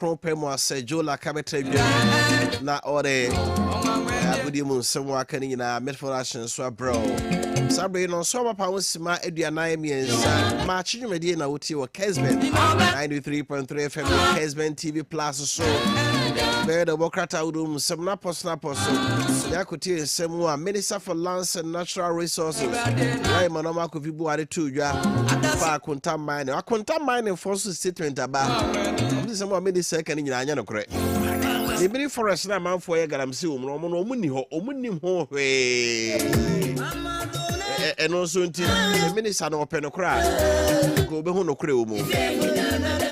Propemo Sejola Cabete na ore Abudi Munsemo Kanina Metforation so bro. Sabre no so pa wonsima aduana emiensa Maakye Medie na wuti wo Kessben 93.3FM Kessben TV Plus so be the Bokrata udum semna posna poso yakotie nsemu a Minister for Lands and Natural Resources Why Manoma Kofi Buare tudwa fa akonta mine force statement aba nsemu a Minister kan nyina anya no kore Ibiri forest na manfo ye galamsi omno no omuni ho omunim ho hwe eno so nti Minister no open no kra go be hu no kre omu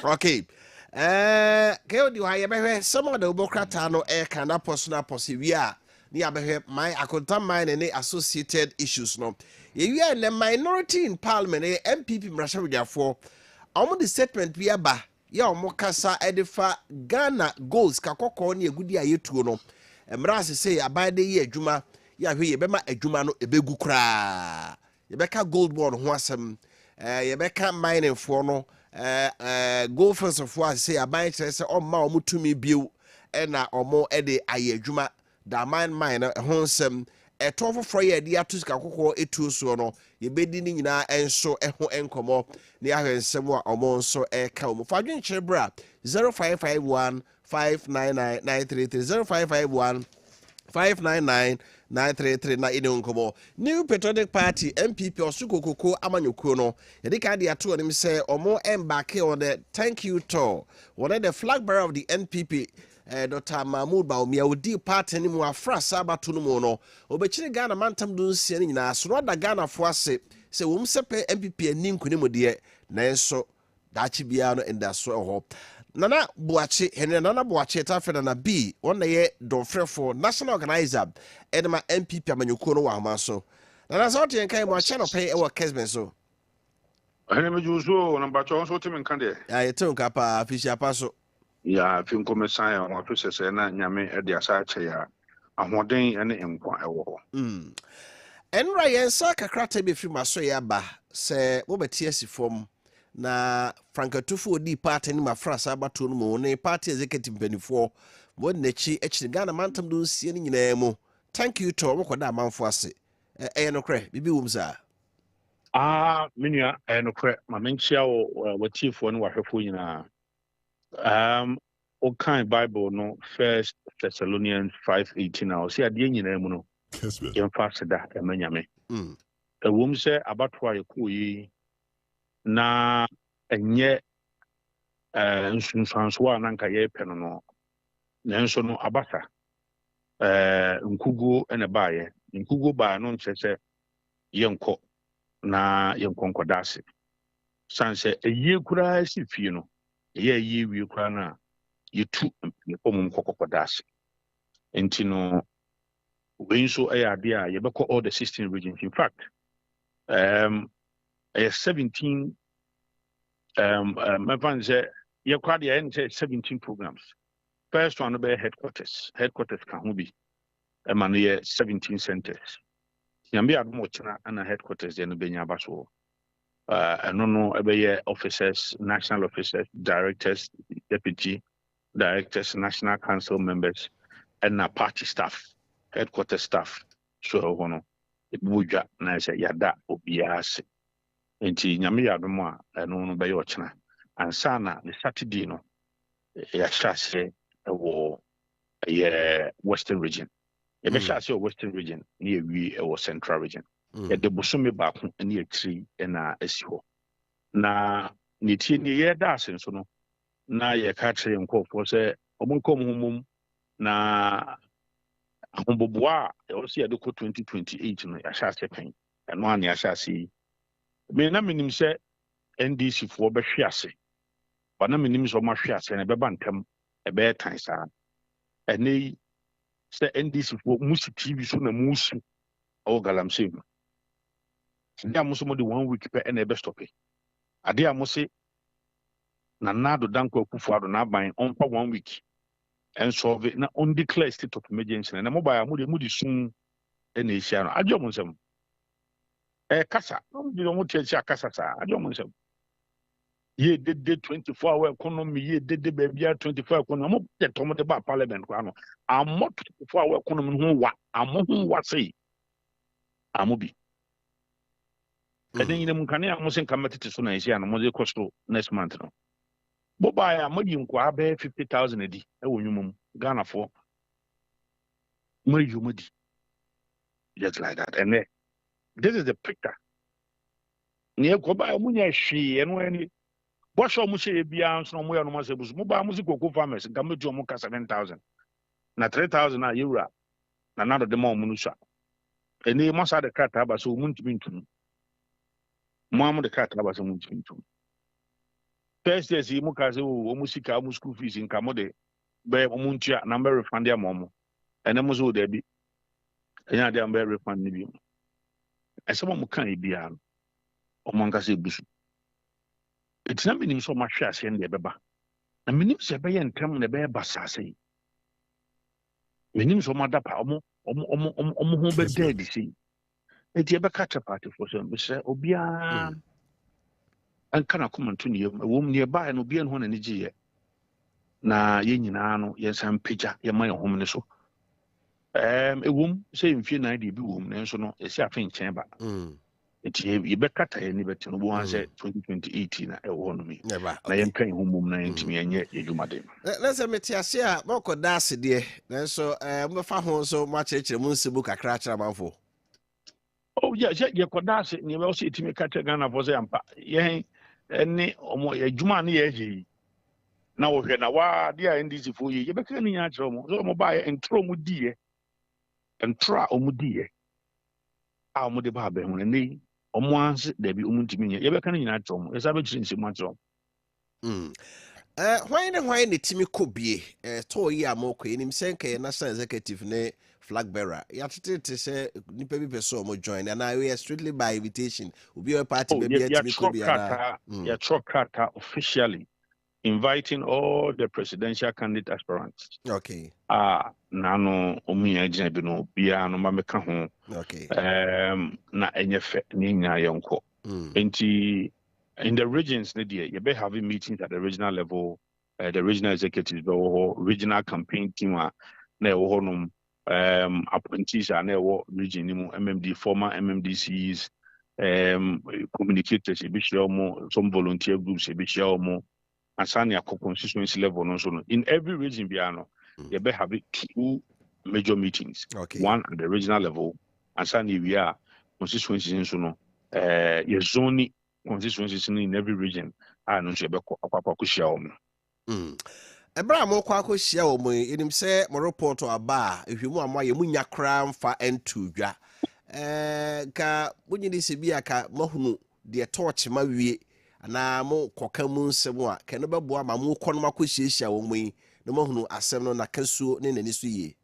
okay Keodi wa yebehwe some of the Bokrata no can that personal possibia ni abehwe my akonta mine and associated issues no you are the minority in parliament MPP mrashawdiafo omo the statement bi aba ya omo kasa edifa Ghana goals kakoko na egudi ayetuo no emrase say abade ye adwuma ya hwe yebema adwuma no ebegu kra yebeka gold board ho asem yebeka mining for no go first of all say aban kire say omma omutumi biu na omo ede ayedwuma da mine ho nsem etofo for ye de atus kakoko etu so no yebedi ni nyina enso ho enkomo ne ahwe nsem a omo nso ka omo fadwen kire bra 0551 599 933 0551 599-933 na ine nkomo New Patriotic Party MPP Osukokoko Amanyoko no yedika de ato onim say omo embark on the thank you tour one the flag bearer of the NPP Dr. Mahmoud Baumia odi party ni mu afra sabato no mu no obechiri Ghana mantam dun sie ni nyina so no da Ghana fo ase se wom sepe MPP ani nkunim de na enso dachi bia no enda so ho Nana Boache Henry Nana Boache Tafena na B one ye don frefo national organizer edema MPP amanyoko no wa so Nana so te enkai mo channel pay e wa Kessben so Henry mejuso number 2 so te menka de ya yeton ka pa afisia pa so ya fi nkomesan ya mo to sese na nyame e de asa ache ya ahoden ene enkwa ewo ho Enra yensa kakrata be fi maso ya ba se wo betie asifom na Frankatufo di party ni mafra sabato no mu ne party executive benifo mo nechi echiri Ghana mantam do sie ni nyina mu thank you to mo da manfo ase no kre bibi wum za menua no kre ma menchia wo watifo no wahwefo nyina o kan Bible no 1 Thessalonians 5:18 na o se ade nyina mu no yemfa seda emanyame wum se abatwa yekoyi na enye nsunsanso a nanka ye peno no nanso no abasa nkugo ene baaye nkugo baa no nchese yenko na yenkonkodase sanse eye kura si fie no eye wi kura na yetu mpomum kokokodase enti no wenso ade a yebekọ all the 16 regions in fact 17 Mavanze Yakwadi and 17 programs. First one be headquarters can be a man 17 centers. Yambi Admochana and a headquarters in Benya Baso. No officers, national officers, directors, deputy directors, national council members, and party staff, headquarters staff. So it buja na say yada obiase. Enti nyame yadom a eno no be yochena ansa na the Saturday no ya hyase wo western region e be hyase western region na ewi wo central region e de bosome ba ko na etiri na asi ho na netie ne ye da asen so no na ye ka kire nkofo se omonkom humum na ahomboboa e o se ye de ko 2028 no ya hyase kan eno an ya hyase me na minim se NDC fo be hwiase ba na minim so ma hwiase na be bantem e be tan sa ene se NDC fo musi TV so na musu o galamse ndia muso mo de 1 week pe ene be stop ade a mo se na nado danko akufo ado na ban on pa 1 week and solve na on declare state of emergency na mobile mo de sun ene ehia no adwo mo nsem kasa no di no tie kasa sa adwo mo nsem ye did 24-hour economy, ye did the baby 24 economy, the Tomate Bar Parliament, I'm not 24-hour economy, I'm what say, Amubi. And then you can almost come to Sunaisia and Mosaic Coastal next month. But by a medium quabe 50,000 a day, Ghana for Mudi. Just like that. And this is the picture. Near Koba Munya she and when what shall Mushe be answered on where no Masabus, mobile music go farmers, and come to Moka 7,000. Now 3,000 a euro, another the more Munusha. And they must have the cat about so much to Mamma the cat about so much to first years, he Mukazo, Musika, Musku fees in Kamode, Bear Muntia, number of Fandia Momo, and Amozo Debbie, and I am very funny. And someone can't be on Mangasi Busu. It's not meaning so much as in the Baba. And meaning Sebay and Tam the Bear Bassassi. Meaning so much up Omo dead, see. It's a catch a party for some, Mr. Obia. And can I come to you, a woman nearby and Obian one energy. Na Yenano, yes, I'm pitcher, your my home so. A womb, saying few 90 boom, and so no, it's a faint chamber. It's you better any better one said 2018 I won me. Never. I am paying home 90 me and yet you, madam. Let's admit, yes, yeah, Moko Darcy, dear. Then so, I'm so much a Munsi book a cratch about for. Oh, yes, you could dance it, and you will see to me catch a gun of Ozampa. Yea, any or more a Jumani edgy. Now, we're now, dear, and this for you. You become in your so buy and throw dear and try Omudia. Our mother Barber, when they once there be Umuntimia. You become in your home, as I've been since much of. Why the Timmy could be a toy Moko in him saying, National Executive ne flag bearer. You have to say, Nippy Person join, and I we are strictly by invitation. Will be a party, maybe your truck cutter officially inviting all the presidential candidate aspirants. Okay. Nano Omia Jabino, Biano Mameka. Okay. Na enyefe ninya yonko. In the regions, you be having meetings at the regional level, the regional executives, the regional campaign team, appointees are now region, MMD, former MMDCs, communicators, some volunteer groups, and Sanya constituency level. In every region, you be having two major meetings. Okay. One at the regional level, and Sanya we are constituencies, your zoning constituencies in every region. I know you be Abraham Kwako share omo enim say mo report aba ehwemu amwa ye munya kra mfa entu dwa ka bunyini se bia ka mahunu de torch ma wie ana mo koka mu nsem a ka no bebo ama mo kono makohiesia omo yi no mahunu asem no na kasuo ne nani so ye.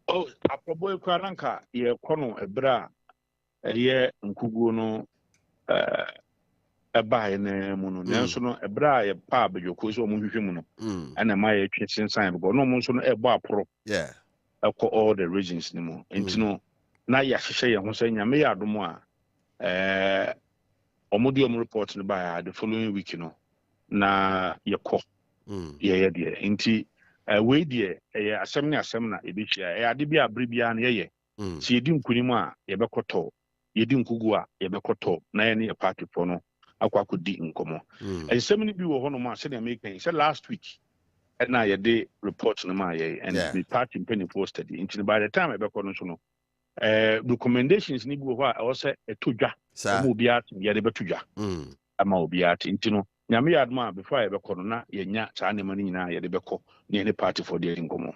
Oh, aprobo ekwaranka ye kono ebra ye nkuguo no eba ene mu no nanso no ebra ye pa abejoko so mo hwehwe mu no ana ma ye twetsen sign because no mo so no ebo apro all the regions ni mo enti no na ya hwehwe ye ho so nya me ya domo a omodi om report no by the following week no na ye ko ye de enti we de asem na ebehia ade bi abribia na ye si edi nkunimu a ye bekoto yedi nkugu a ye bekoto na ye ne party for no akwakodi nkomo ensem ni bi wo hono ma se na make say last week and na ye de report no ma ye and the party penny posted into by the time e bekono so no recommendations ni bi wo a also etodwa mo bi at ye de betodwa ama obi at into no nyame yadma before ye bekono na ye nya saa ne mani nyina ye de beko ne party for the nkomo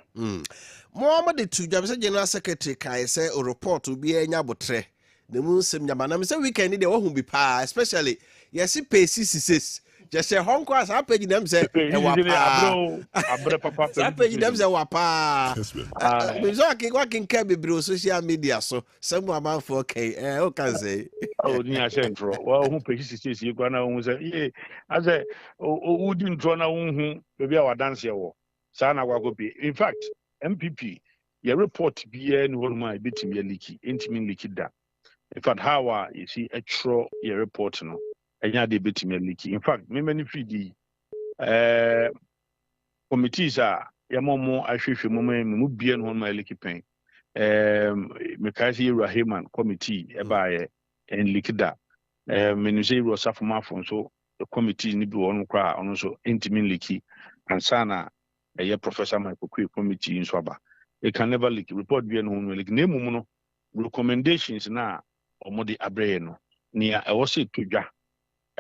Mohammed etodwa be general secretary kai say o report obi anya botre the moon sem nyama na me say weekend dey wo hu bi pa especially yes pay 66 just say hon class page them say e wa pa abro papa page them say wa pa me so akin ka be social media so some amount for okay o can say oh ni a centro wa hu page 66 yi kwa na hu say ye as o udi ntro na hu be bia wa dance ye wo sa na kwa copy in fact MPP your report be any one my bitimi leaky intimi leaky da. In fact, how you see a true your report no enya de betime leak. In fact, me many feed committees are yamomo ahwehwe mu bie no ma leak pen. Mekazi Rahiman committee ebaye en likida. Menuse ro safuma fon so the committee ni bi won kra ono so intimin leak and sana Professor Michael Kwe committee in Swaba. It can never leak. Report be no leak. Name no recommendations na omodi abreye no. Nia e wo se todwa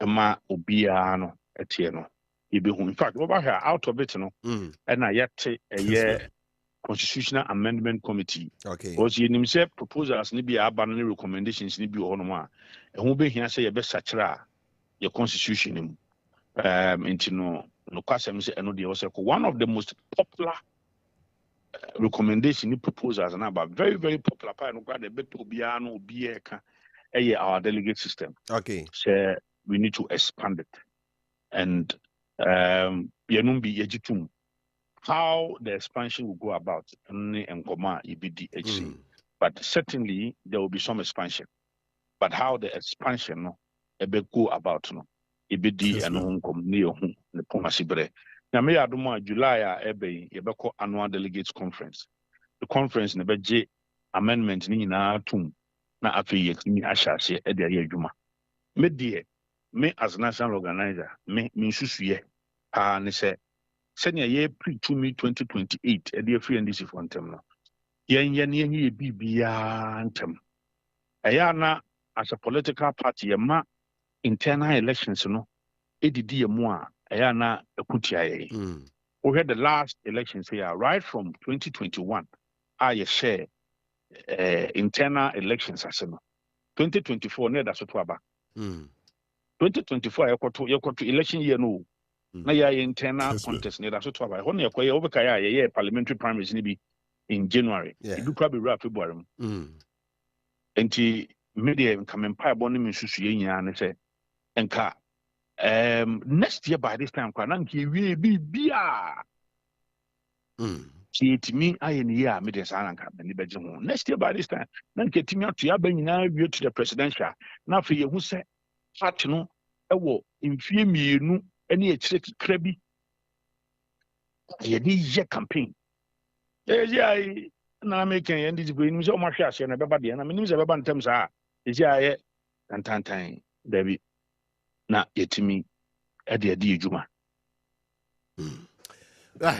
ema obia no etie no. In fact, over here out of it no. And na yet a constitutional amendment committee. Okay. Was you himself proposals ni bi abanon recommendations ni bi ho no ma. E ho be hia say ye be sachra your constitution nim. Into no one of the most popular recommendation proposals and about very, very popular part of the beto biano bieka our delegate system. Okay. So we need to expand it. And Yanumbi Ejitum. How the expansion will go about and Goma EBDHC. But certainly there will be some expansion. But how the expansion go about no. Ibidi and Hong near the Pomasibre. Now, me aduma July ebe yebeko annual delegates conference. The conference never J amendment ni na tum na afi yekini ashase e de yedwuma. Me die me as national organizer me susuye pa ne se senior ye pre to me 2028 e de free NDC for ntem no. Yen ye bibia ntem. Eya na as a political party yema internal elections no edidi emu a eya na ekutiaye we had the last elections here right from 2021 I share internal elections aseno 2024 ne da so to aba 2024 yekoto election year no na ya internal contest ne da so to aba ho ne yekoye obeka ya parliamentary primaries ni bi in January it do probably wrap February enti media nkamempa ebo ne misusu ye nyina ne se enka next year by this time kwa nki wie bibia me ayeni ya me de sana nka ni beje ho next year by this time nki timi atu ya ba nyina wie to the presidential na fe ye hu se party no ewo mfie mienu ene e kire kra bi ye di ye campaign ye na make en di go ni so mo hwe ase na beba de na me nim se beba ntem sa ye aye tantantan David na yetimi ade ejuma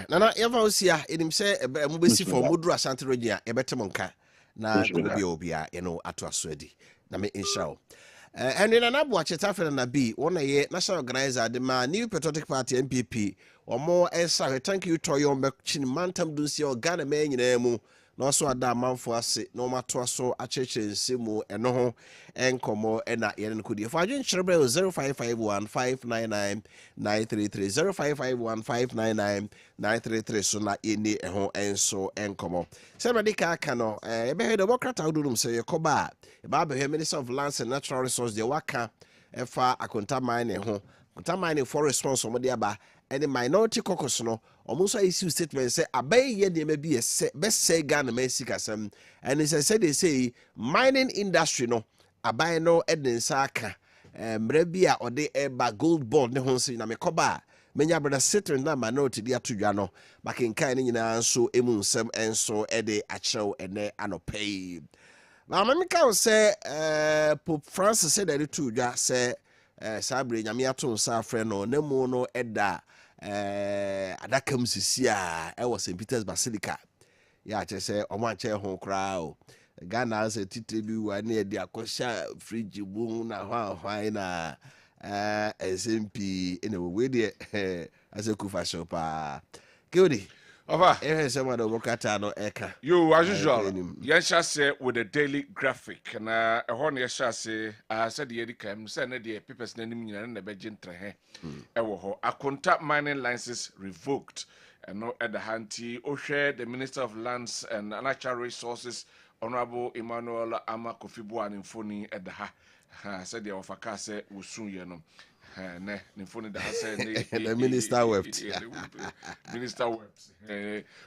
nana yeva osia enim se mo besi for moduru asante rogia ebetem nka na obia ato aso adi na me inshallah and nana abo acheta fe na bi wona ye national organizer de ma New Patriotic Party NPP omo ensa thank you to your chin mantam dunsi organa me nyina mu no so ada manfo ase no mato aso achechensem mu eno ho enkomo ena yene nkodi fa adwen kyerebe 0551599933 0551599933 so na eni eho enso enkomo se medika aka no ebe he democrat awdunum se yekoba e ba be Minister of Lands and Natural Resources de waka efa akonta mine ho akonta mine for response mo de aba and minority caucus no almost issue statement say abay ye de be best say Ghana Mexico and it said they say mining industry no abay no edin saka mrebia or de eba gold bond ne ho say na mekoba menya brother sitting na minority dia tudwa no makenkan ni nyina so emu nsem enso ede achew ene anopay na mamika say Pope Francis said that tudwa say sabre nyame ato nsa afre no nemu no eda adakam sisi a St. Peter's Basilica ya che say omanche ho kra o Ghana se titrebi wa na e dia akosha fridge bu na hwan na SMP ene we de asekufa shopa keodi Over. You, as usual, yes, say with the daily graphic, and a horn, yes, say, I said the Edicam, send the papers, name and the Belgian Trehe. A contact mining license revoked, and no at the Hanti, Oshe, the Minister of Lands and Natural Resources, Honorable Emmanuel Ama Kofi Appiah Infoni at the said the Ofakase will soon, you know. Ne phone da say the minister wept minister wept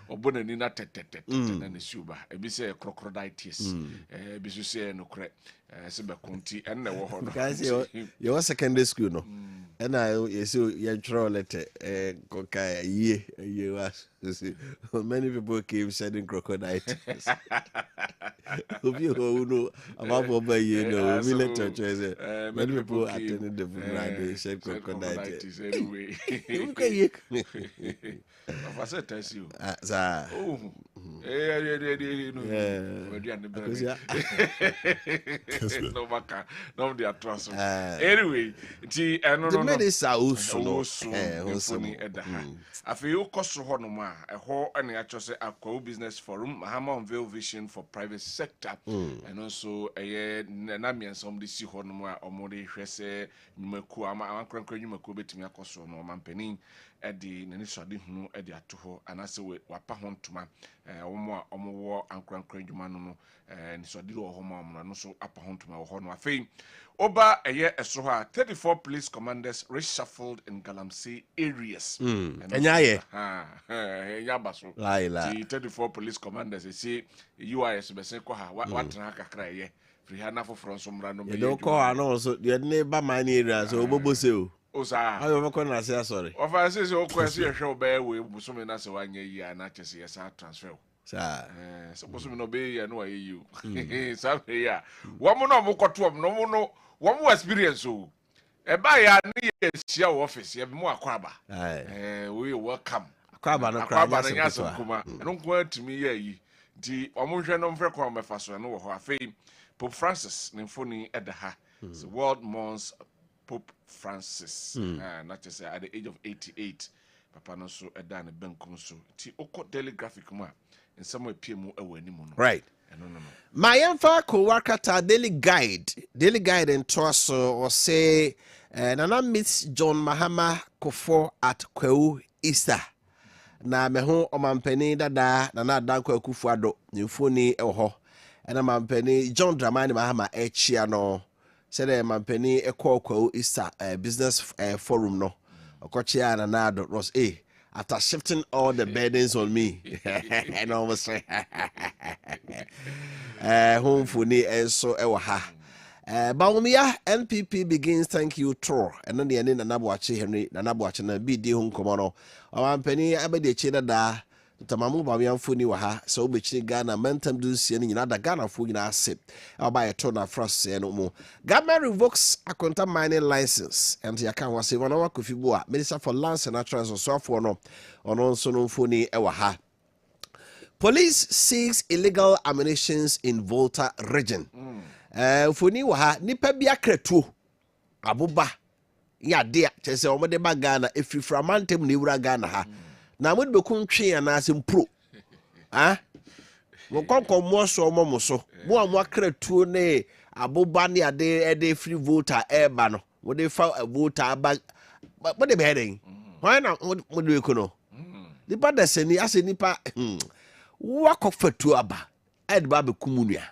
obona ni na tete na ne suba e bi say crocodile tears e bi so say no kre sebe konti enne wo ho no guys your secondary school no and I so you draw letter koka ye was many people came shedding crocodile tears. Hope you know about over you know we letter choice many people attending the funeral they shed crocodile tears anyway. Okay. Of I said test you. Sir. Oh. No baka. No the atrocious. Anyway, the the medicine also no. Funny at the hand. I feel cost ho no ma. A ho and actually say Akwa Business Forum, Mahama unveil vision for private sector, and also a Namian somebody see ho no ma or more hwese nyumaku ama ankrankan nyumaku betimi akoso no mampeni edi nani swade hunu edi atoho anase we wapa ho ntoma omo ankrankan dwuma no no ni swade wo ho ma no so apa ho ntoma wo ho no afei oba eye eso ha 34 police commanders reshuffled in Galamsey areas enyaye enya baso laila 34 police commanders say UIS be se ko ha watena kakra ye free ha na foforo so mra no me you call ano so you never mind area so obobo se o osa ayo me ko na say sorry of I say so kwese ye hwe oba we busumi na se wanya yi ana chese ye sa transfer sa so busumi no be ye no ayi you sa ya wo mo no mo koto no mo no wo mo experience o e ba ya na ye sia office ye mo akwaba we welcome akwaba no kra nya so kuma no ko atimi ye yi di omo hwe no mfre kwa mefa so no wo ho afei Pope Francis Nymphony Edaha, the world mourns Pope Francis, not to say at the age of 88. Papa no so Edan Benkum so. Ti oko daily graphic ma in some way PMO away. Right. No. My info co-worker daily guide and trust or say Nana meets John Mahama Kofo at Kweu Easter. Na meho omampeni dada Nana Danko Kufuado Nymphony Eho. And a mampeni John Dramani Mahama Echiano said a mampeni a call is a business forum no Okochia and another was after shifting all the burdens on me and almost say home for me and so ewaha Baumia NPP begins thank you tour and then the end and Nabuachi Henry Nanabuachi and BD home commando or mampeni abede cheda da Tamamu Babian Funi Waha, so which Ghana, Mentam do see any other Ghana food in our sip. I'll buy a ton of frost and no more. Government revokes a contact mining license, and the account was a 1 hour coffee boa, Minister for Lands and Naturals or Software no, on also no Funi Ewaha. Police seeks illegal ammunitions in Volta region. Funi Waha, Nipabia Kretu, Abuba, ya dear, Chese Omade Bagana, if you framantem Niura Ghana ha. Na mo be kun twe anase mpro mo konkon mo so mo so mo amwa kratuo ne aboba ne ade free voter eba no wo de fa voter ba mo de be den why na mo de ko no nipa da seni ase nipa wo akofatu aba ed ba be kumunua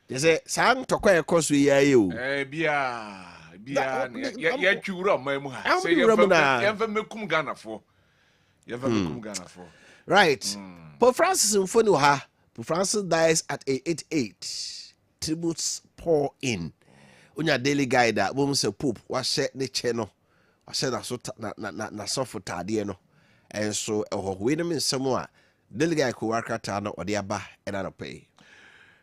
ye se san tokwa ekoso yaye o bia ya twura mamu ha se ye fa mekum Ghana right. Pope Francis Nymphony Waha. Pope Francis dies at 88. Tributes pour in. Unya daily guide that woman say Pope was set the channel. I said na suffer tadie no. And so wait a minute somewhere. Daily guide ko work at or the aba and I pay.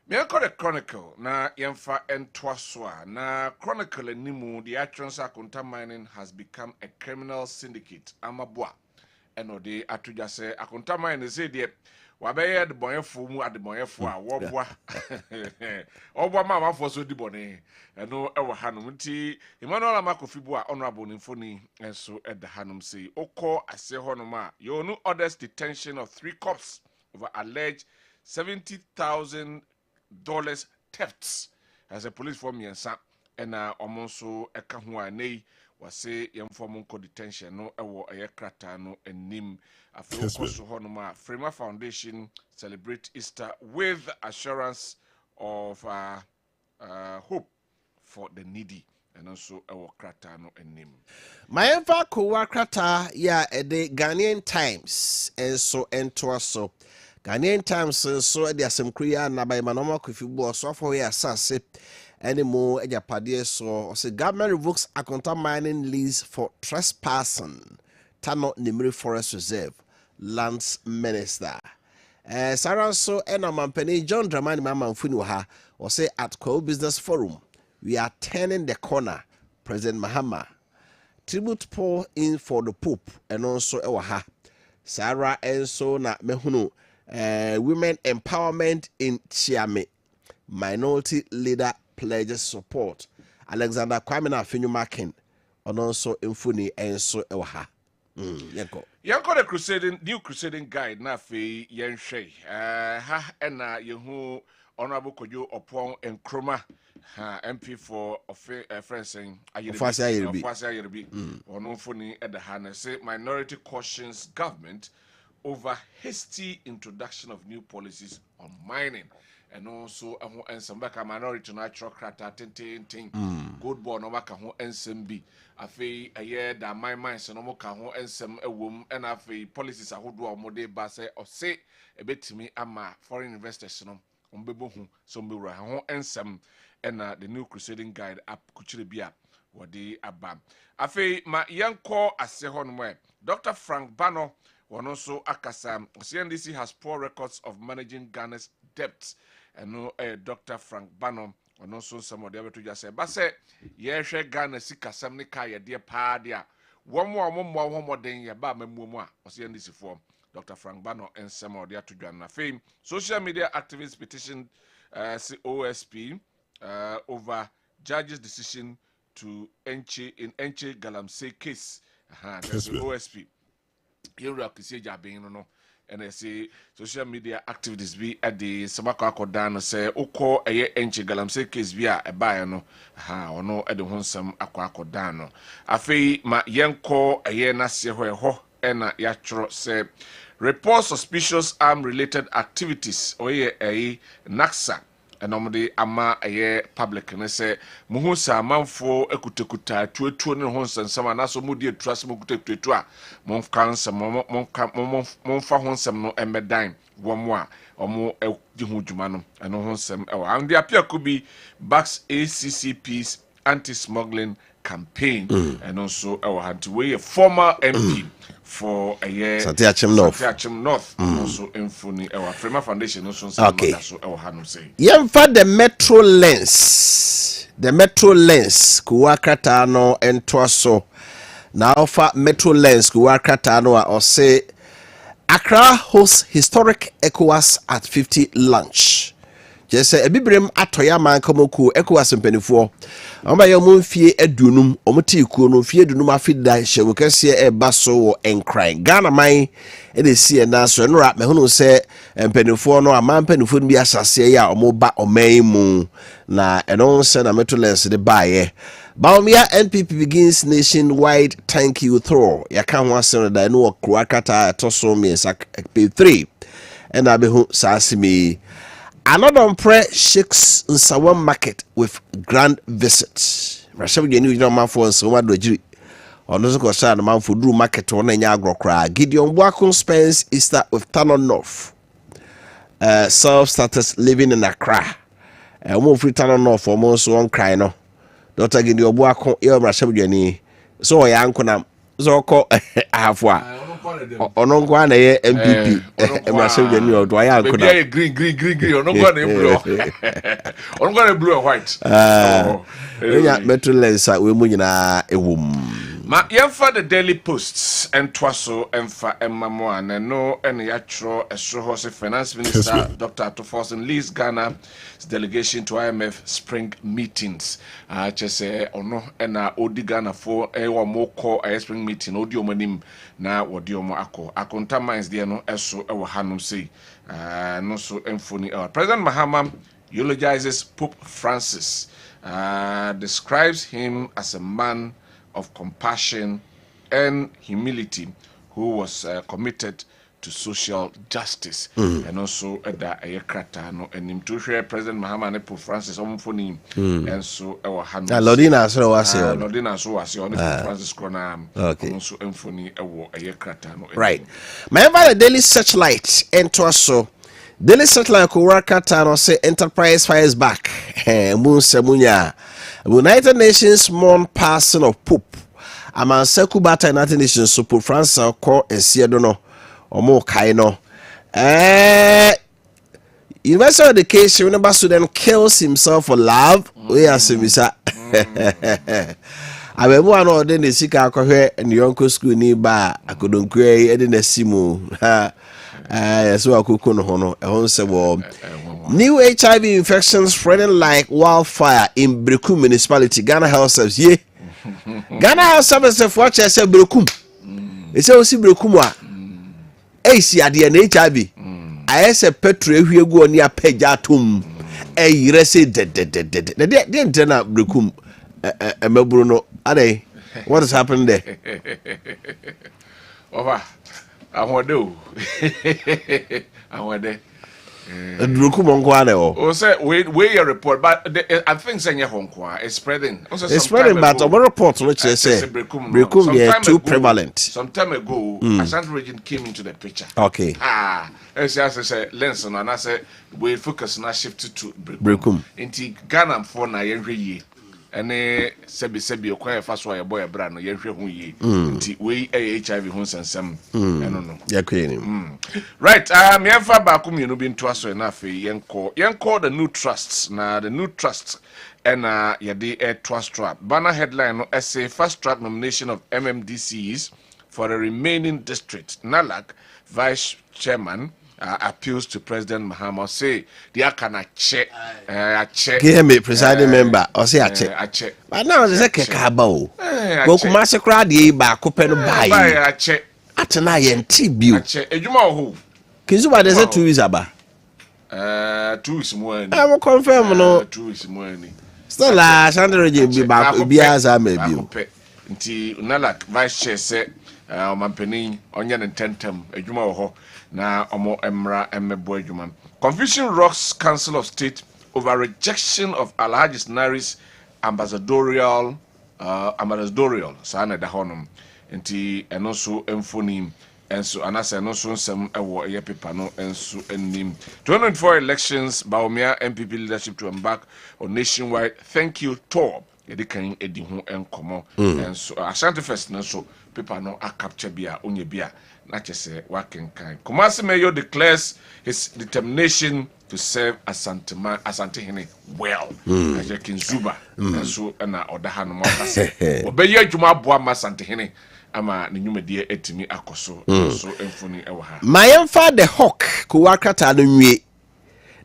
Me I call a chronicle na yemfa entwaswa na chronicle nimu the actions akunta mining has become a criminal syndicate amabwa. Eno de atuja se akontama ene se de wabeye de bonyefo mu ade bonyefo a wobwa obwa ma mafo so di bone eno ewo hanum nti Emmanuel Amakofibu a honorable Nymphony enso eda hanum se okọ ase honum a you orders detention of 3 cops over alleged $70,000 thefts as a police form yensa ena omonso eka ho anei wase yemfom ko detention no ewo ayakrata no enim afekoso honoma Frema Foundation celebrate Easter with assurance of hope for the needy and also ewo krata no enim Mayemfa ko wakrata ya ede Ghanaian Times enso ento so Ghanaian Times so the assemkria na by Manoma Kofi so for here asase anymore ejapade so say government revokes Akonta mining lease for trespassing Tano Nimri Forest Reserve Lands Minister. Sarah so Mampeni John Dramani Mama Mfuni or say at Co Business Forum we are turning the corner. President Mahama tribute pour in for the Pope and also Ewaha Sarah and so na mehunu women empowerment in Chiame minority leader pledges support Alexander Kwame Afinyumakin and also Mfuni and so Ewaha. Yanko the crusading new crusading guide na fe yenhwe ha ena yehu honorable Kojo Opon Nkrumah MP for friends Ayeribi ono foni at the hand say minority cautions government over hasty introduction of new policies on mining. And also and some back a minority natural crata tin good born no maka ho ensem bi afi aye da my minds no mo ka ho ensem ewom and afi policies ahodo a mo de ba say o say ebetimi ama foreign investors no ombebo hu so mbewura ho ensem and the new crusading guide up kuchire bia wode aba afi ma yanko ase ho no Dr. Frank Bano one also akasa CNDC has poor records of managing Ghana's debts. And no Dr. Frank Bano and also some of the other to just say, but say, yes, Ghana sika samni kaya dear padia. One more than ya ba memwa was in this form. Dr. Frank Bano and some of the other to Ghana fame. Social media activists petitioned OSP over judge's decision to Enche Galamsey case. That's the OSP. Here we are to see Jabin no. And I say social media activities be at the Sabako Akodano say Oko aye enchi galamse case via a buyer no or no at the Honsam Aquakodano. Afe ma yenko aye nasi ho ena yatro say report suspicious arm related activities oye aye naksa. And normally ama aye public and say muhusa manfo ekutekuta tuetu ne honsan sama na so mudi trust mu kutetua monfa sam monfa honsam no emedan womo a omo di hu djuma no eno honsam e wa and the Appiah could be backs ACCP's anti-smuggling campaign and also our way a former MP for a year Santiachim North also infuni our Frema Foundation also okay so our hanu say the metro lens kuwakata no entwaso na offer metro lens kuwakata no or say Accra hosts historic ECOWAS at 50 lunch. Just say ebibrem atoya man komoku ECOWAS mpanifo amba ya mumfie edunum omuti ku no fie edunum afida hyewo kase e baso wo enkran Ghana man e de sie na so no ra mehunu se mpanifo no amampanifo bi asase ya omoba oman mu na eno se na metolens de baye Baumia NPP begins nationwide thank you throw yaka ho asem da no Kruakata toso mi sak P3 and abehu sasimi another prayer shakes Nsawam market with grand visits. Rashabu Jenu man for Nsawam dojiri. Onozo ko sa man for Drew market on nya agrokra. Gideon Bwakun spends Easter with Tano North. Self-status living in Accra. Mo free Tano North for mo so on cry no. Dr. Gideon Bwakun e Rashabu Jeni. So ya anko so ko ahafwa. Ono nkwa na ye MPP Emrasem Jeni o do ya anko na green ono nkwa na blue ono nkwa na blue or white enya metro lensa we mu nyina ewum ma yemfa the Daily Posts and twaso emfa emamo an no ene yatro esro se finance minister Dr. Atoforsen leads Ghana's delegation to IMF spring meetings chese ono ena odi Ghana for ewo moko spring meeting odi omanim na wodi omo akonta mines there no eso ewo hanum sei no so emfoni President Mahama eulogizes Pope Francis, describes him as a man of compassion and humility who was committed to social justice. And also that a krata no and him to share President Mahama Pope Francis Omfoni and so our hand. Lodina so was Lodina so was your Francis Cronam. Okay. Also Emfoni a krata no. Right. Remember the Daily Searchlight and so Daily Searchlight ko workata no say Enterprise fires back. Moon Semunya. United Nations mourn passing of Pope. Amansa Kubata United Nations so Pope Francis ko esiedo no omo kai no. University education when student kills himself for love. We are semisa. Abemu ano de ne sika akɔhwɛ ne yonko school ni ba akodonkwe e de na simu. So akoko no ho no ehon sebo. New HIV infections spreading like wildfire in Brekum municipality. Ghana Health Service. Ye. Ghana Health Service for che say Brekum. E say o si Brekum a. Si ade na HIV. Aye say petrol ehwiegu oni apagya atom. Yire say de na Brekum emeburu no. Ade. What is happening there? Over. I want to. Brekum onko o. O say we a report but I think say honko is spreading. It's spreading but our report which they say Brekum they are too prevalent. Some time ago Ashanti region came into the picture. Okay. As I say lens and I say we focus na shift to Brekum. Inti Ghana for na ye ene sebi okwa fa so ya boy bra no ye hwe hu yi nti we HIV hu sensem eno no ya kweni right me fa ba ko mienu bi nto aso na afi yenko the new trusts na the new trust ena ye de trust trap banner headline no say fast track nomination of MMDCs for the remaining district Nalak vice chairman appeals to President Mahama say they can check give me presiding member or say check but now they say keka ba o go kuma se kra de ba ko pe no bai atena ye nti bio ejuma ho kinzuba they say 2 weeks aba 2 weeks more ni I will confirm no 2 weeks more ni still la Sandra je bi ba bi aza ma bio nti Nalak vice chair say omampeni onye ne tentem ejuma ho na omo emra emebo adwuma. Confusion rocks Council of State over rejection of Alhaji Snaris ambassadorial sana da honum nti eno so emfonim enso anase eno so nsem ewo eye paper no enso enim 2024 elections Baumia MPP leadership to embark on nationwide thank you tour yedi kan edi ho enkomo enso Ashanti First no so paper no a capture bia onye bia na chese wakenkan. Kumasi Mayor declares his determination to serve Asante Hene well. Ajekin Zuba so na odaha no mokase. Obeye adwuma aboa ma Asante Hene ama ne nwumedie etimi akoso so emfuni ewo ha. Mayemfa the hawk ko wakata no nwie.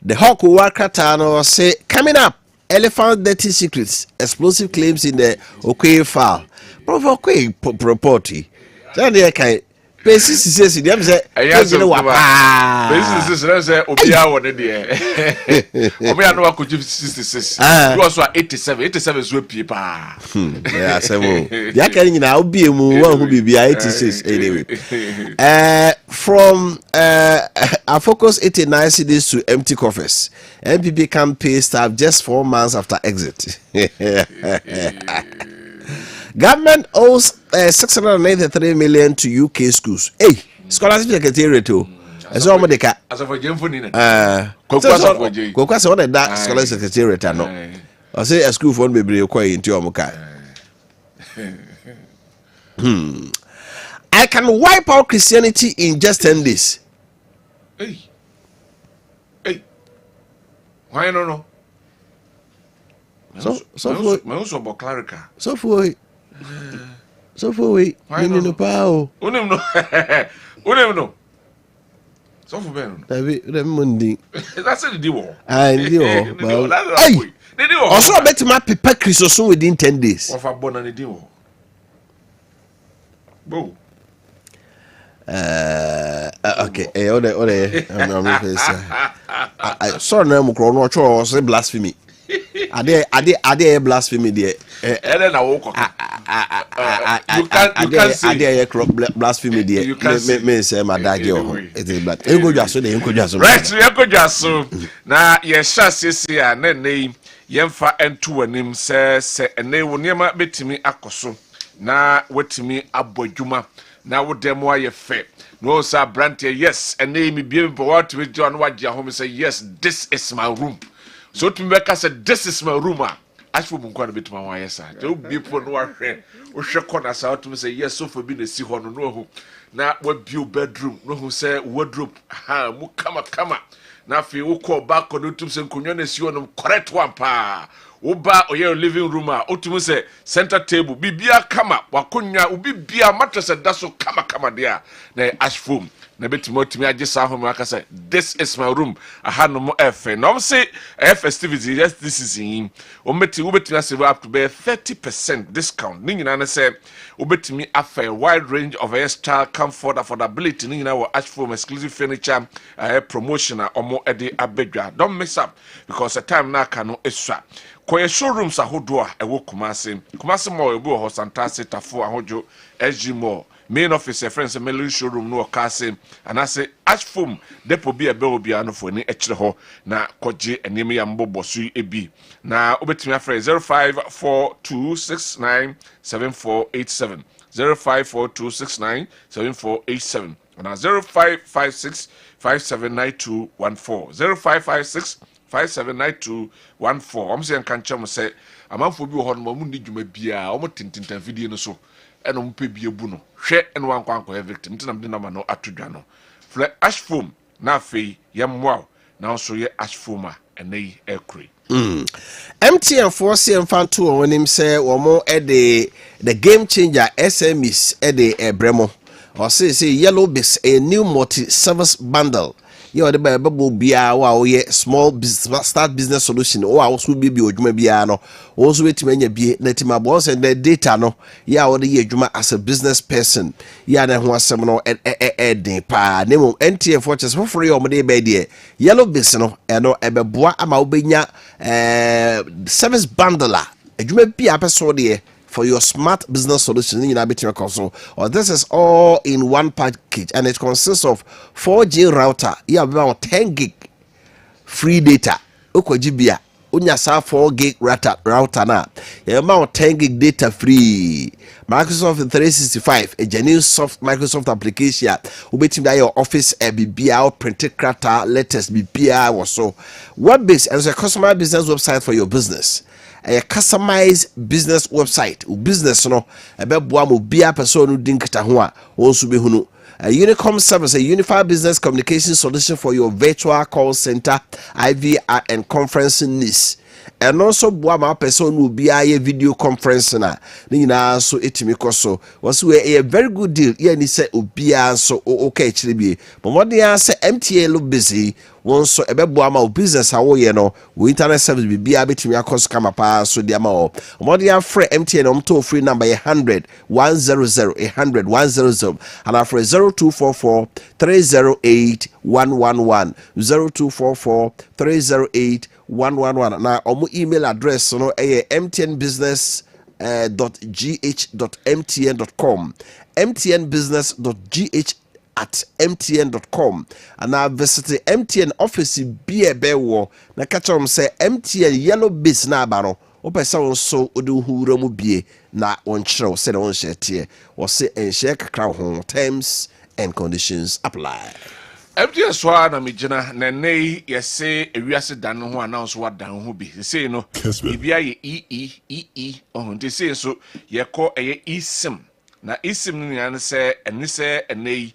The hawk ko wakata no say coming up elephant dirty secrets explosive claims in the Okoye file. Prof Okoye report. So they kai Basis says them say Basis say obia won there. Obia no ko 66. You also 87 so pie pa. Yeah, say ya kan nyina obia mu wan hu bibia 86 anyway. From our focus 89 cities to empty coffers. MPP can pay staff just 4 months after exit. Government owes 693 million to UK schools. Hey, scholarship secretariat too. As all Modeka. As of a Jemfunina. Kokwasa what that scholarship secretariat no. I say a school fund be required into Omoka. I can wipe out Christianity in just 10 days. Hey. Why no? So for clerical. So for we no pao. Unem no. So for ben. David Mundi. That's the deal. I know. Also bet my paper Christmas within 10 days. Of a bon and deal. Bo. Okay. I saw no chrono or say blasphemy. Are they blasphemy there? And then I woke up. can say blasphemy there. You can say me say my dad it is black. You go just so right, you go just so. Na ye sha sisi a na nei yemfa entu anim se ene wo niema betimi akoso na wetimi abodwuma na wo dem wa ye fe. No sir brand yes ene mi bie be what we John wa dia home say yes this is my room. So to make us say this is my room. As for Munkwana bit my wire, sir. Don't be put no one. We shall corner us out to say yes, so for being a sea horn, no who. Now, what view bedroom, no who say wardrobe, ha, come. Now, if you call back on YouTube, and Kunyones, you on correct one pa. Oba or your living room, or to say center table, be beer, come up, Wakunya, ubi beer mattress, and that's so come there. Nay, ash foam. Na beti mo timi age sa home aka say this is my room aha no mo efe no say festivity yes this is in o betimi save up to be 30% discount ni nyina na say o betimi afa a wide range of hairstyle comfort affordability ni nyina wo Ashform exclusive furniture promotion a omo ede abedwa don't mess up because the time na aka no esua koye showrooms ahodo a ewo Kumasi mall ebu ho Santase Tafo ahojo SG mall main office friends Melody showroom no Kase and I say Ashform depo bi ebe obi ano for ni ekire ho na koje enemi ya mbobo su ebi na obetimi afre 0542697487 0542697487 na 0556579214 0556579214 I'm saying kan chamo say amanfo bi ho no mo ndi dwuma bia o mo tintintan video no so eno mpe bi ebu no hwe eno wankwanko victim tinam de nama no atodwa no fle Ashform na afei yemwa na so ye Ashform a enei ekure MTN for CM fan 2 when him say womo the game changer SMEs bremo or say yellow bis a new multi-service bundle. You the Bible bia wa ye small business start business solution or also be odwuma bia no also wait menya bie na tima boss and the data no ya wo ye adwuma as a business person ya na ho asem no den pa nemo NTF for just for free o de be de yellow bis no no ebeboa ama obenya service bundle adwuma bia person de for your smart business solution in your console. Or this is all in one package and it consists of 4G router. You have about 10 gig free data. Ukojibia unya sa 4 gig router na. You have about 10 gig data free. Microsoft 365, a genuine soft Microsoft application. Ubetim da your office BBA printed character letters BBA or so. Web-based and a customer business website for your business. A customized business website business no ebeboa mo bia person no dinkita ho a wonso behunu a Unicom service, a unified business communication solution for your virtual call center, IVR and conferencing needs. And also boa person will be a video conference na nyina so etimi koso was we a very good deal ye ni say obia so okay chire bi but what they say MTA look busy won so ebeboa ma business awo ye no we internet service bi bia betimi akos kama pa so dia ma o what they free MTA no to free number 100 100 100 100 and after 0244 308 111 0244 308 111 na omo email address no mtnbusiness.gh.mtn.com mtnbusiness.gh@mtn.com and I visit MTN office be a bewo na catch them say MTN yellow base na aba no opesa won so odu hura mu bie na won kyerɛw sɛ na won hyɛ tie wo se enhyɛ kakra ho terms and conditions apply. MTN so na mejina na nei yese ewiase dan ho announce wa dan ho bi sei no bibia ye nti sei so ye kɔ eye eSIM na eSIM no nya se eni se enei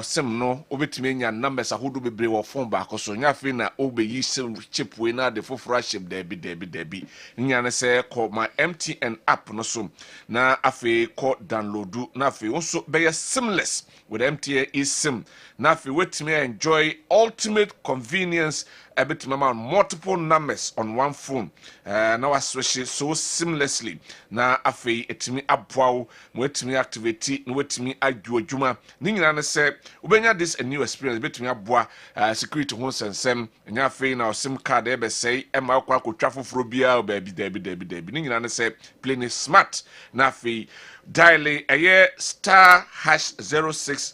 sim no obetime nya numbers ahodo bebre wo phone ba so nya fe na obeyi sim chip we na de foforo chip debi nya se kɔ my MTN app no so na afi kɔ download na afi also be seamless with MTN eSIM na afi wetime enjoy ultimate convenience on multiple numbers on one phone now I switch so seamlessly na afi etimi aboawo mo etimi activate no etimi adwo adwuma ni nyina ne say ubenya this a new experience between aboa security ho sensem nya fe na sim card e be say e ma kwa ko twafo fro bia o baby debi ni nyina ne say plain smart na fe dial star #06#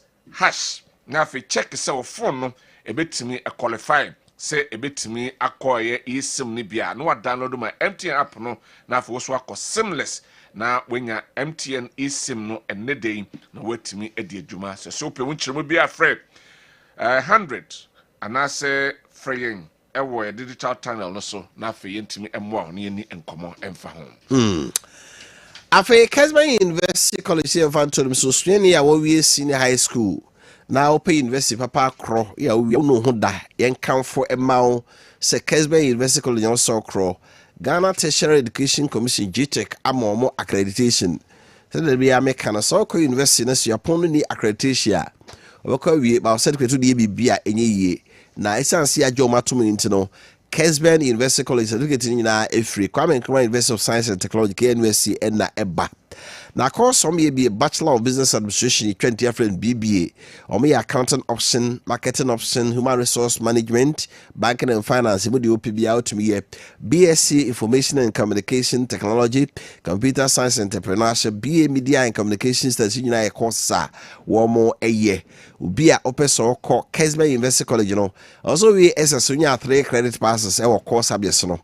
na fe check say o phone no e betimi e qualify say ebetimi akoye eSIM ni bia no download my MTN app no na for so akọ seamless na wenya MTN eSIM no enne dey na wetimi edi adwuma so pe wonchiremo bia frɛ 100 anase frɛyen ewo digital channel no so na fe yentimi emmoa no yeni enkomo emfa ho Afe Kessben University College of Antonym so suani ya we senior high school na open university papa kro ya we no ho da yen kanfo emao se Kessben University College of so kro Ghana Tertiary Education Commission GTEC amomo accreditation se there be American so ko university na so yapon ni accreditation obekwa wie ba certificate de bibia enye yie na esanse ajo matom ntino Kessben University College certificate nyina efree Kwame Nkrumah University of Science and Technology KNUST na eba na course some be a Bachelor of Business Administration 20 different BBA or me accounting option, marketing option, human resource management, banking and finance, mo di OPB out to me BSc Information and Communication Technology, Computer Science and Entrepreneurship, BA Media and Communications that you know course one more a year. Ubi a open so called Kessben University College, you know. Also we SS 3 credit passes our course subjects, you know.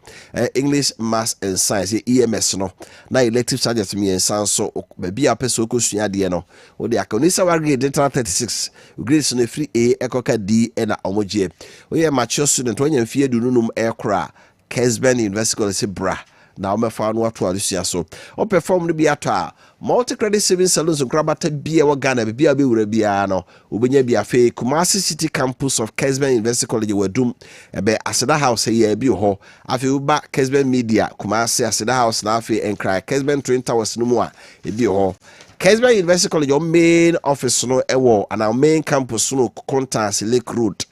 English, Maths and Science, EMS, you know. Na elective subjects me and sound so maybe a person who sunya de no o de akonisa wa grade 36 grades no free A ekoka D na omoje we are mature student when you fear do num ekra Kessben University College bra na o me fa no ato alusia so o perform no bi ato multi credit savings salons nkrabata bia wa Ghana bia be wura bia no obenya bia fe Kumasi City campus of Kessben University College wadum ebe Aseda House here bi ho afi uba Kessben Media Kumasi Aseda House na afi enkra Kessben Twin Towers no mu a ebi ho Kessben University College your main office no ewo and our main campus no Contas Lake Road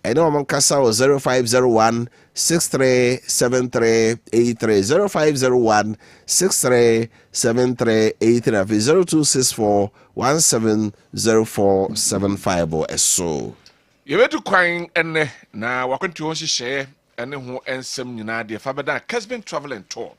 and no kasa 0501 637383 0501 637383 0264 170475 so yebedu kwan enne na wakonti ho hyehyɛ ene ho ensem nyina de fa beda Kessben Travel and Tour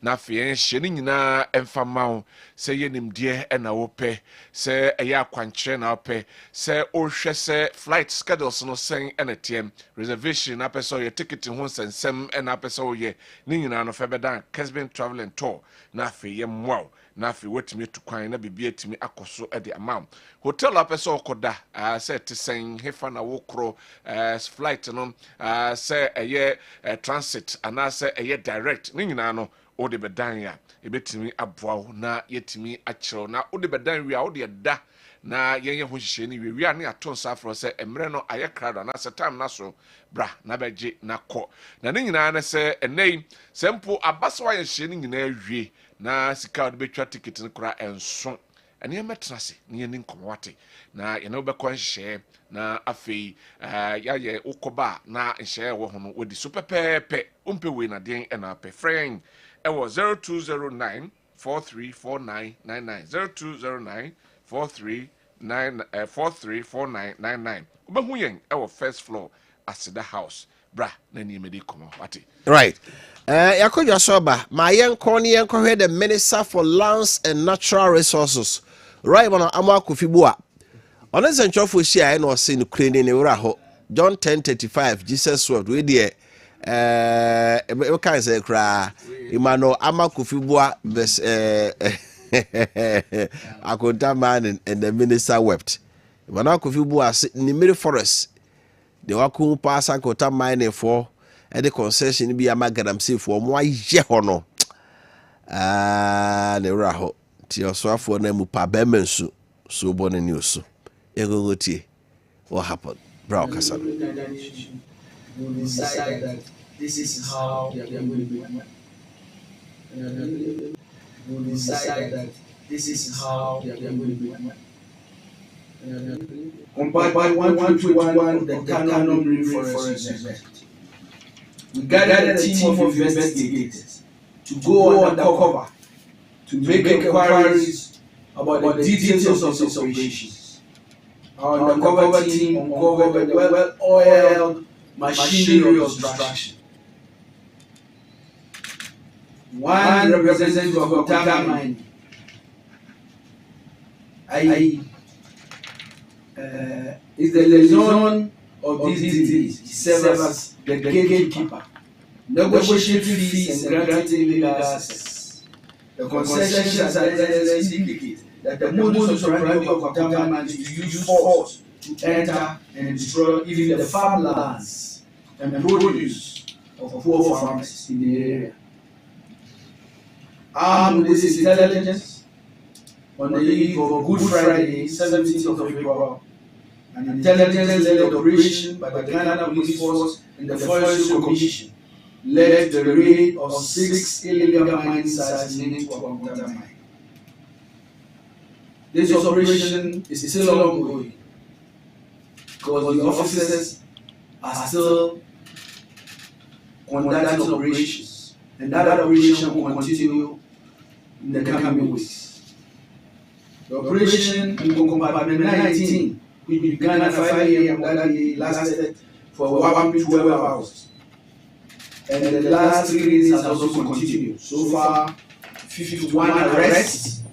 na fe hye nyina emfama se yenimde ena wope se eya akwankyere na wope se ohwɛ se flight schedules no sen ena tiem reservation na person your ticket ho sensem ena person ye ni nyina no fa beda Kessben Travel and Tour na fe yemwa na fe wetimi to kwan na bibia timi akoso e de amount hotel apeso okoda se tesen hefa na wokro flight no se eye transit ana se eye direct ni nyina no o de bedan ya ebetimi aboa na yetimi akiro na o de bedan wi a o de da na yenye ho hihye ni wi a na aton safro se emre no aye crowd na se time na so bra na beje na kɔ na ne nyina na se enei sempo abaso aye hye ni nyina wie na sika de betwa ticket no kora enso ene emetrase ne yeni nkomwate na ye no be kɔ hye na afei ya ye ukoba na hye wo ho no wodi super pepe umpe we na den na pe friend ewo 0209 434999 0209 434999 ubehu yen ewo first floor Aseda House bra na ni medi komo wate right yakodwa soba ma yenko ne yenko hwe the Minister for Lands and Natural Resources right man Ama Kofi Bua on senchofo hia na o se no krene ne wura ho John 10:35 Jesus word we there we can say kra imano Ama Kofi Bua verse akonta man and the minister wept imano Kofi Bua ni Miri Forest the waku pass akonta mine for the concession be amagadam say for mo aye ho no ne wura ho ti oswafo na mu pa be mensu so bo ne news egogotie what happened bro kasa will decide that this is how they are going to be. Will decide that this is how they are going to be. Compared by 121 the Canon Rainforest University. We gathered a team of investigators to go undercover to make inquiries about the details of these operations. Our undercover team uncovered the well-oiled machinery of destruction. One representative of Wofa Mining, is the liaison of these deals. He serves as the gatekeeper, negotiating fees and granting illegal access. The concessions are indicate that the modus operandi of Wofa Mining is to use force to enter and destroy even the farmlands and produce of poor farmers in the area. Armed with this intelligence, on the eve of Good Friday, 17th of April, an intelligence-led operation by the Ghana Police Force and the Forestry Commission led the raid of 6 illegal mining sites linked to Wofa Mine. This operation is still ongoing because the officers are still conducting operations, and that operation will continue in the coming weeks. The operation in Compartment 19, which began at 5 a.m. that day, lasted for 12 hours. And the last 3 days has also continued. So far, 51 arrests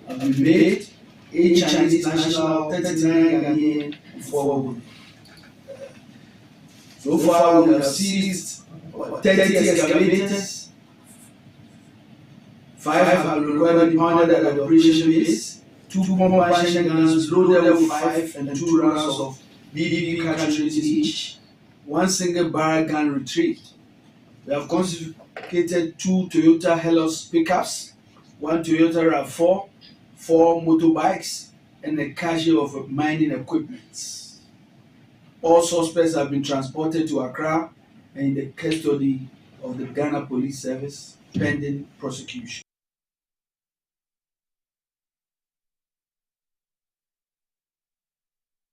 have been made, 8 Chinese nationals, 39 Ghanaian, and 4 women. So far, we have seized 30 excavators. 5 have been recovered impounded at the operation base, 2 pump-action guns loaded with 5 and 2 rounds of BBB cartridges each, 1 single barrel gun retrieved. We have confiscated 2 Toyota Hilux pickups, 1 Toyota RAV4, 4 motorbikes, and a cache of mining equipment. All suspects have been transported to Accra and in the custody of the Ghana Police Service pending prosecution.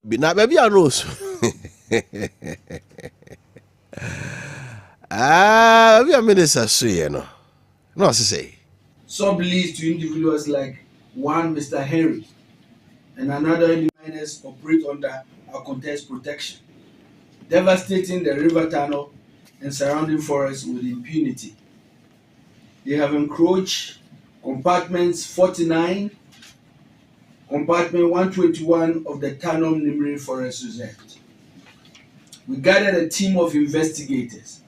Na baby I know so. We are minister so you know. No say. Subleased to individuals like one Mr. Henry and another miners operate under a contest protection, devastating the river tunnel and surrounding forests with impunity. They have encroached compartments 49, compartment 121 of the Tanom Nimri Forest Reserve. We gathered a team of investigators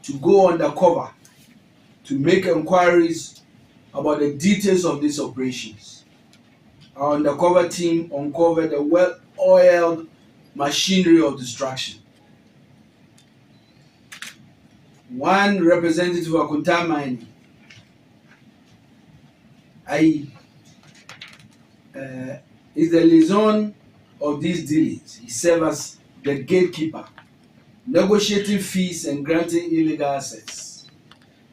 to go undercover to make inquiries about the details of these operations. Our undercover team uncovered the well-oiled machinery of destruction. One representative of Wofa Mining, is the liaison of these dealings. He serves as the gatekeeper, negotiating fees and granting illegal access.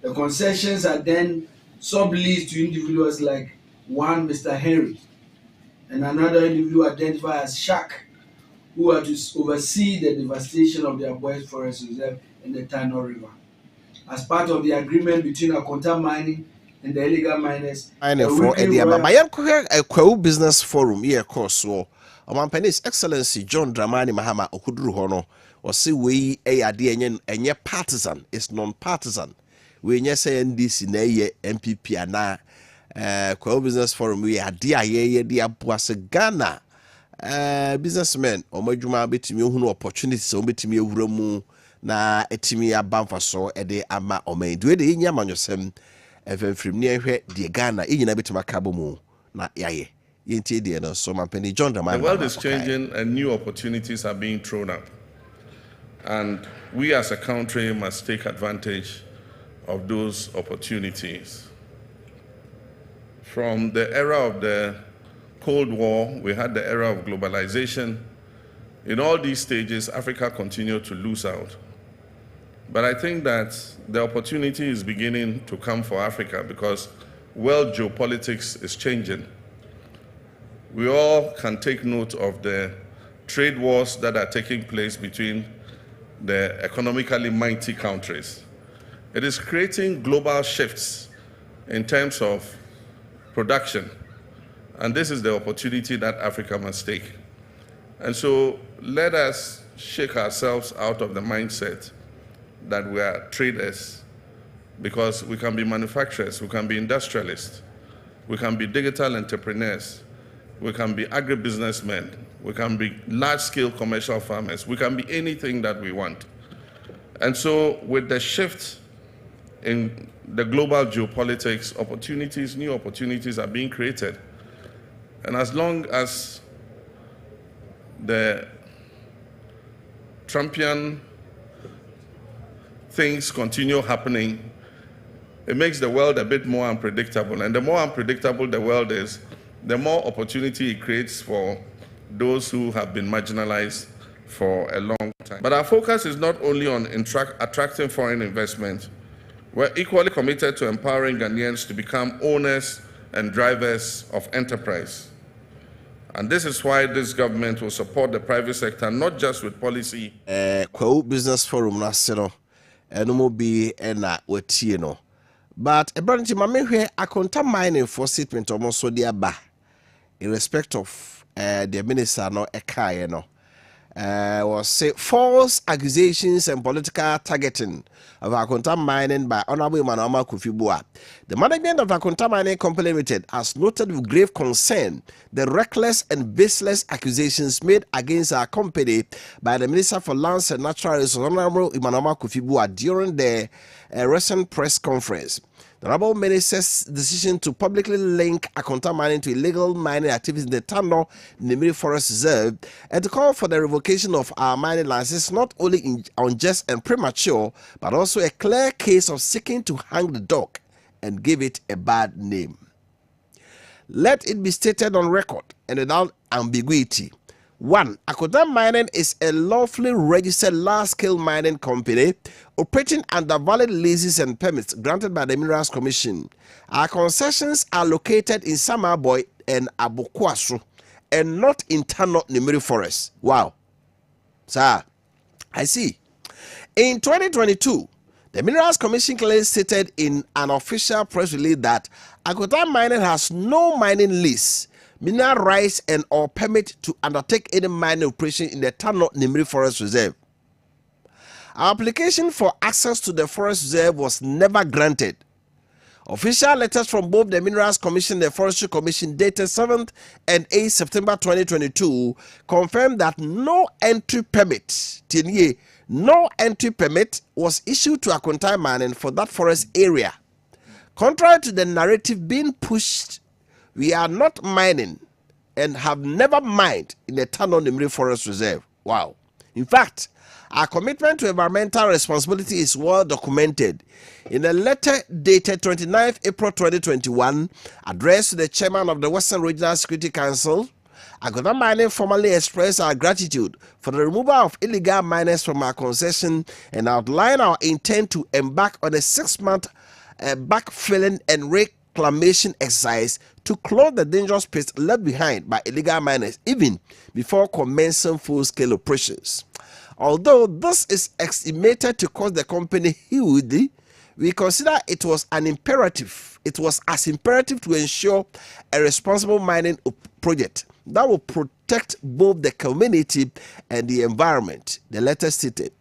The concessions are then subleased to individuals like one Mr. Henry and another individual identified as Shak, who are to oversee the devastation of the Abois Forest Reserve in the Tano River. As part of the agreement between Wofa Mining and the illegal miners, a business forum here course so His Excellency John Dramani Mahama Okuduru Hono or say we a partisan, it's non-partisan. We say NDC na MPP ana business forum we are dear Boise Ghana businessmen or majuma betimi ohunu opportunities o betimi ewura mu na etimi abamfa so ede ama omen do de nya manyosem efemfrim ne ehwe de Ghana enyina betima kabo mu na yaye yenti de no so mampeni John Dramani. The world is changing and new opportunities are being thrown up, and we as a country must take advantage of those opportunities. From the era of the Cold War, we had the era of globalization. In all these stages, Africa continued to lose out. But I think that the opportunity is beginning to come for Africa because world geopolitics is changing. We all can take note of the trade wars that are taking place between the economically mighty countries. It is creating global shifts in terms of production. And this is the opportunity that Africa must take. And so let us shake ourselves out of the mindset that we are traders, because we can be manufacturers, we can be industrialists, we can be digital entrepreneurs, we can be agribusinessmen, we can be large-scale commercial farmers, we can be anything that we want. And so with the shift in the global geopolitics, new opportunities are being created. And as long as the Trumpian things continue happening, it makes the world a bit more unpredictable. And the more unpredictable the world is, the more opportunity it creates for those who have been marginalized for a long time. But our focus is not only on attracting foreign investment. We're equally committed to empowering Ghanaians to become owners and drivers of enterprise. And this is why this government will support the private sector, not just with policy. Kwa business forum national, no be na wetie no. But ebranti mamehwe akonta mining for statement almost so dia ba. In respect of the minister no ekaye no. Was say false accusations and political targeting of Akonta Mining by Honorable Wofa Kofi Appiah. The management of Akonta Mining Company Limited has noted with grave concern the reckless and baseless accusations made against our company by the Minister for Lands and Natural Resources, Honorable Wofa Kofi Appiah, during the recent press conference. The Honorable Minister's decision to publicly link Akonta Mining to illegal mining activities in the Tano Nimiri Forest Reserve and to call for the revocation of our mining license not only unjust and premature, but also a clear case of seeking to hang the dog and give it a bad name. Let it be stated on record and without ambiguity. 1. Akonta Mining is a lawfully registered large-scale mining company operating under valid leases and permits granted by the Minerals Commission. Our concessions are located in Samaboy and Abokwaso and not in Tano Nimiri Forest. Wow. Sir, I see. In 2022, the Minerals Commission clearly stated in an official press release that Akonta Mining has no mining lease, mineral rights, and or permit to undertake any mining operation in the Tano Nimiri Forest Reserve. Our application for access to the forest reserve was never granted. Official letters from both the Minerals Commission and the Forestry Commission dated 7th and 8th September 2022 confirmed that no entry permit was issued to Akonta Mining for that forest area. Contrary to the narrative being pushed, we are not mining and have never mined in the Tano Nimiri Forest Reserve. Wow. In fact, our commitment to environmental responsibility is well documented. In a letter dated 29th April 2021, addressed to the chairman of the Western Regional Security Council, Akonta Mining formally expressed our gratitude for the removal of illegal miners from our concession and outlined our intent to embark on a 6-month backfilling and reclamation exercise to close the dangerous space left behind by illegal miners even before commencing full-scale operations. Although this is estimated to cost the company hugely, we consider it was as imperative to ensure a responsible mining project that will protect both the community and the environment, the letter stated.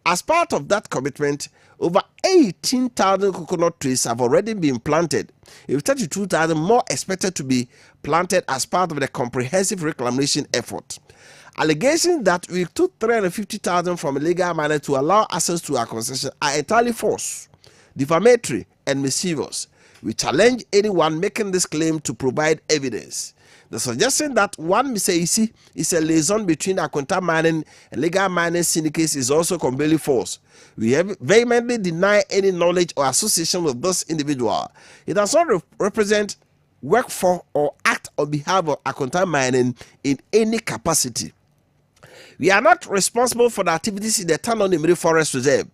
As part of that commitment, over 18,000 coconut trees have already been planted, with 32,000 more expected to be planted as part of the comprehensive reclamation effort. Allegations that we took 350,000 from illegal miners to allow access to our concession are entirely false, defamatory, and mischievous. We challenge anyone making this claim to provide evidence. The suggestion that one Mr. Isi is a liaison between Akonta Mining and legal mining syndicates is also completely false. We vehemently deny any knowledge or association with this individual. It does not represent, work for, or act on behalf of Akonta Mining in any capacity. We are not responsible for the activities in the Tano Nimiri Forest Reserve.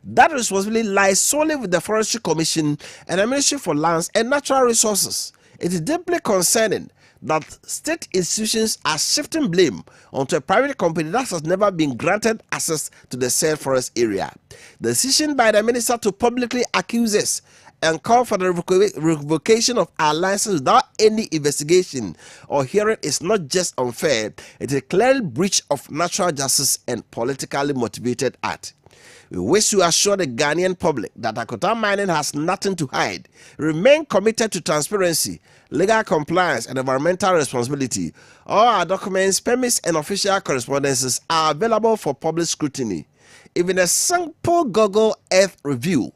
That responsibility lies solely with the Forestry Commission and the Ministry for Lands and Natural Resources. It is deeply concerning that state institutions are shifting blame onto a private company that has never been granted access to the said forest area. The decision by the minister to publicly accuse us and call for the revocation of our license without any investigation or hearing is not just unfair, it is a clear breach of natural justice and politically motivated act. We wish to assure the Ghanaian public that Akotam Mining has nothing to hide. Remain committed to transparency, legal compliance, and environmental responsibility. All our documents, permits, and official correspondences are available for public scrutiny. Even a simple Google Earth review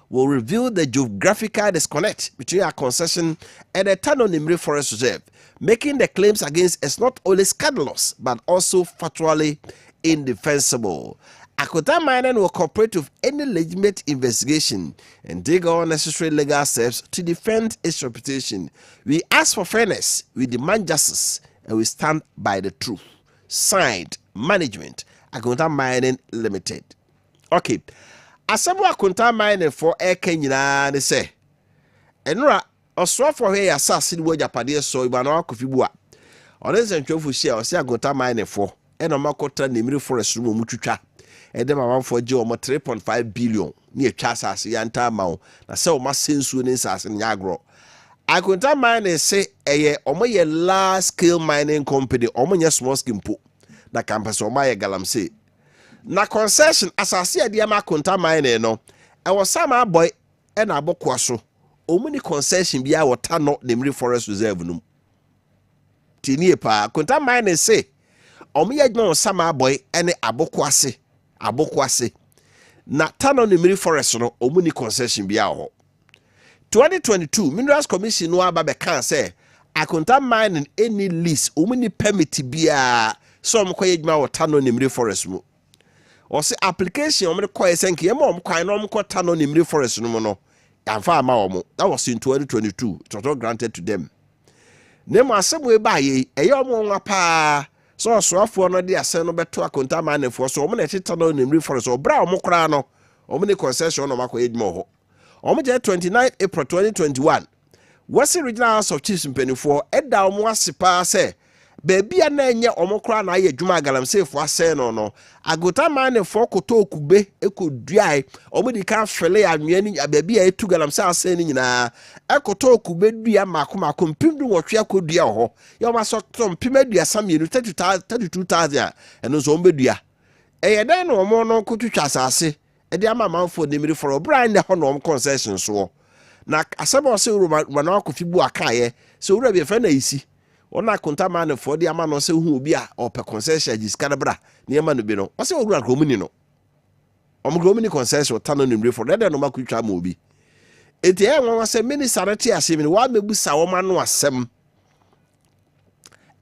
will reveal the geographical disconnect between our concession and the Tano Nimri Forest Reserve, making the claims against us not only scandalous but also factually indefensible. Akotam Mining will cooperate with any legitimate investigation and take all necessary legal steps to defend its reputation. We ask for fairness, we demand justice, and we stand by the truth. Signed, Management, Akotam Mining Limited. Okay. Asabo Akotam Mining for Air Kenya, they say. Enra, Oswa for here, assassin, where Japade so Ibano Kofibua. On this and Chofu share, or say Akotam Mining for, and a Makota Nimri Forest Room Mutucha. And then my one for Joe 3.5 billion near Chasas Yanta Mount. Na so much since soon in Sas and Yagro. Akotam Mining say a omoye large scale mining company, omoye small scale po. Na campus omoye galamse. Na concession asase ade ma Akotam Mining no. E was sama boy e na abokwa so. Omuni concession bia wota no Nimri Forest Reserve no. Tinie pa Akotam Mining say omoye no sama boy ene abokwase. Abokwase na Tano Nimri Forest no omuni concession bia ho 2022 Minerals Commission no aba be kan say Akotam Mining any lease omuni permit bia so omkoye djuma wo Tano Nimri Forest mu o se application omre koye senke e mo kwan no omko Tano Nimri Forest no no amfa ama wo. That was in 2022. It was not granted to them. Nemo asemo e ba ye eye omo nwa pa. So for no dey asem no beto Akotam Mining for so omo na teta no Nimri Forest so bra omo kra no omo ne concession no makoye djuma ho. Omo je 29 April 2021 Wasi Regional House of Chiefs mpenifo eda omo asipa se baby na enye omo kra na ye djuma galamsey fo ase no Akotam Mining for koto okube ekoduai omo di kan fele anwe ni baby a etu galamsey ase ni nyina ekoto okube dua mako mpimdu wotwe akodua ho yo ma so tom pimedua samienu 32000 eno zo mbedua eye den no omo no kotutwa asase e de ama manfo Nimri for Brian de ho no concession so na asaba se Wofa Kofi Appiah se wura be fa na isi ona Akotam Mining for de ama no se hu obi a ope concession giskadabra ne ma no bi no o se wura gromuni no gromuni concession Tano Nimri for de no makutwa ma obi eti e won se minister ti asemi wa mebusa wo ma no asem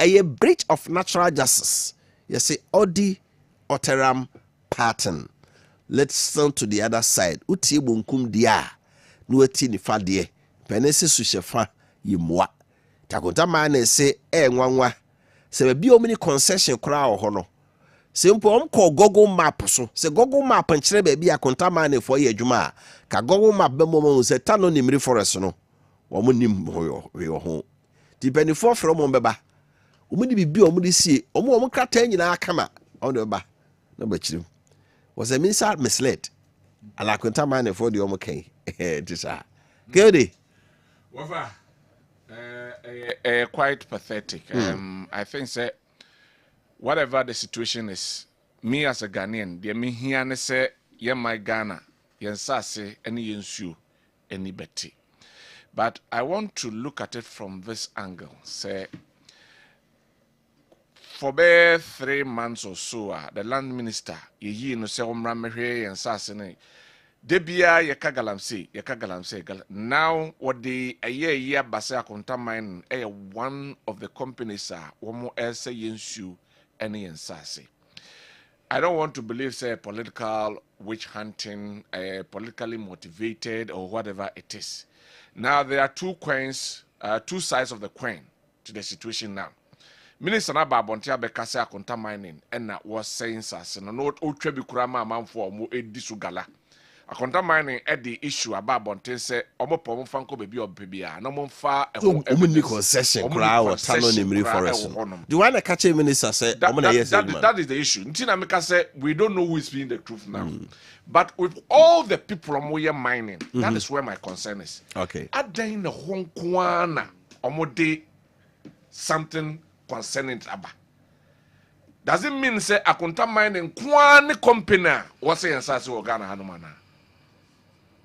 a breach of natural justice. You say odi oteram pattern. Let's turn to the other side. Uti bunkum dia no ati ni fa de penese su shefa yimwa. Akotam Mining say nwanwa se bi omni concession kra ho no. Se mpo omko Google map so. Se Google map nkyere ba bi Akotam Mining for ye adwuma ka Google map be mo se Tano Nimri Forest no. Wo mo nim ho. Di penifo from mo beba. Omudi bibi omudi sie omo krata nyina akama on the ba na ba chirim was a minister misled ala Akotam Mining for the omo kan tisa kede Wofa quite pathetic. I think say whatever the situation is, me as a Ghanaian the me here ne say ye my Ghana yen sase any yensu any beti, but I want to look at it from this angle. Say for about 3 months or so, the land minister, ye no se omra mehwe and sasene. Debia yeka galamsey. Now what the a year basa Akotam Mining one of the companies womo else yensu any ensase. I don't want to believe say political witch hunting, politically motivated or whatever it is. Now there are two sides of the coin to the situation now. Minister na babontia bekasa Akotam Mining and was saying sas no otwa bi kura ma manfo mo edisu gala Akonta mining at the issue about bonten say omo pomo fanko baby or baby no mo fa omuni concession crowd or tano nimri forest. The one that catch minister say that is the issue. Ntina Meka say we don't know who is being the truth now. But with all the people omo mining, that is where my concern is. Okay. Adan na honkwana omo de something concerning aba. Does it mean say Akonta mining kwani company was say ensase organa hanumana?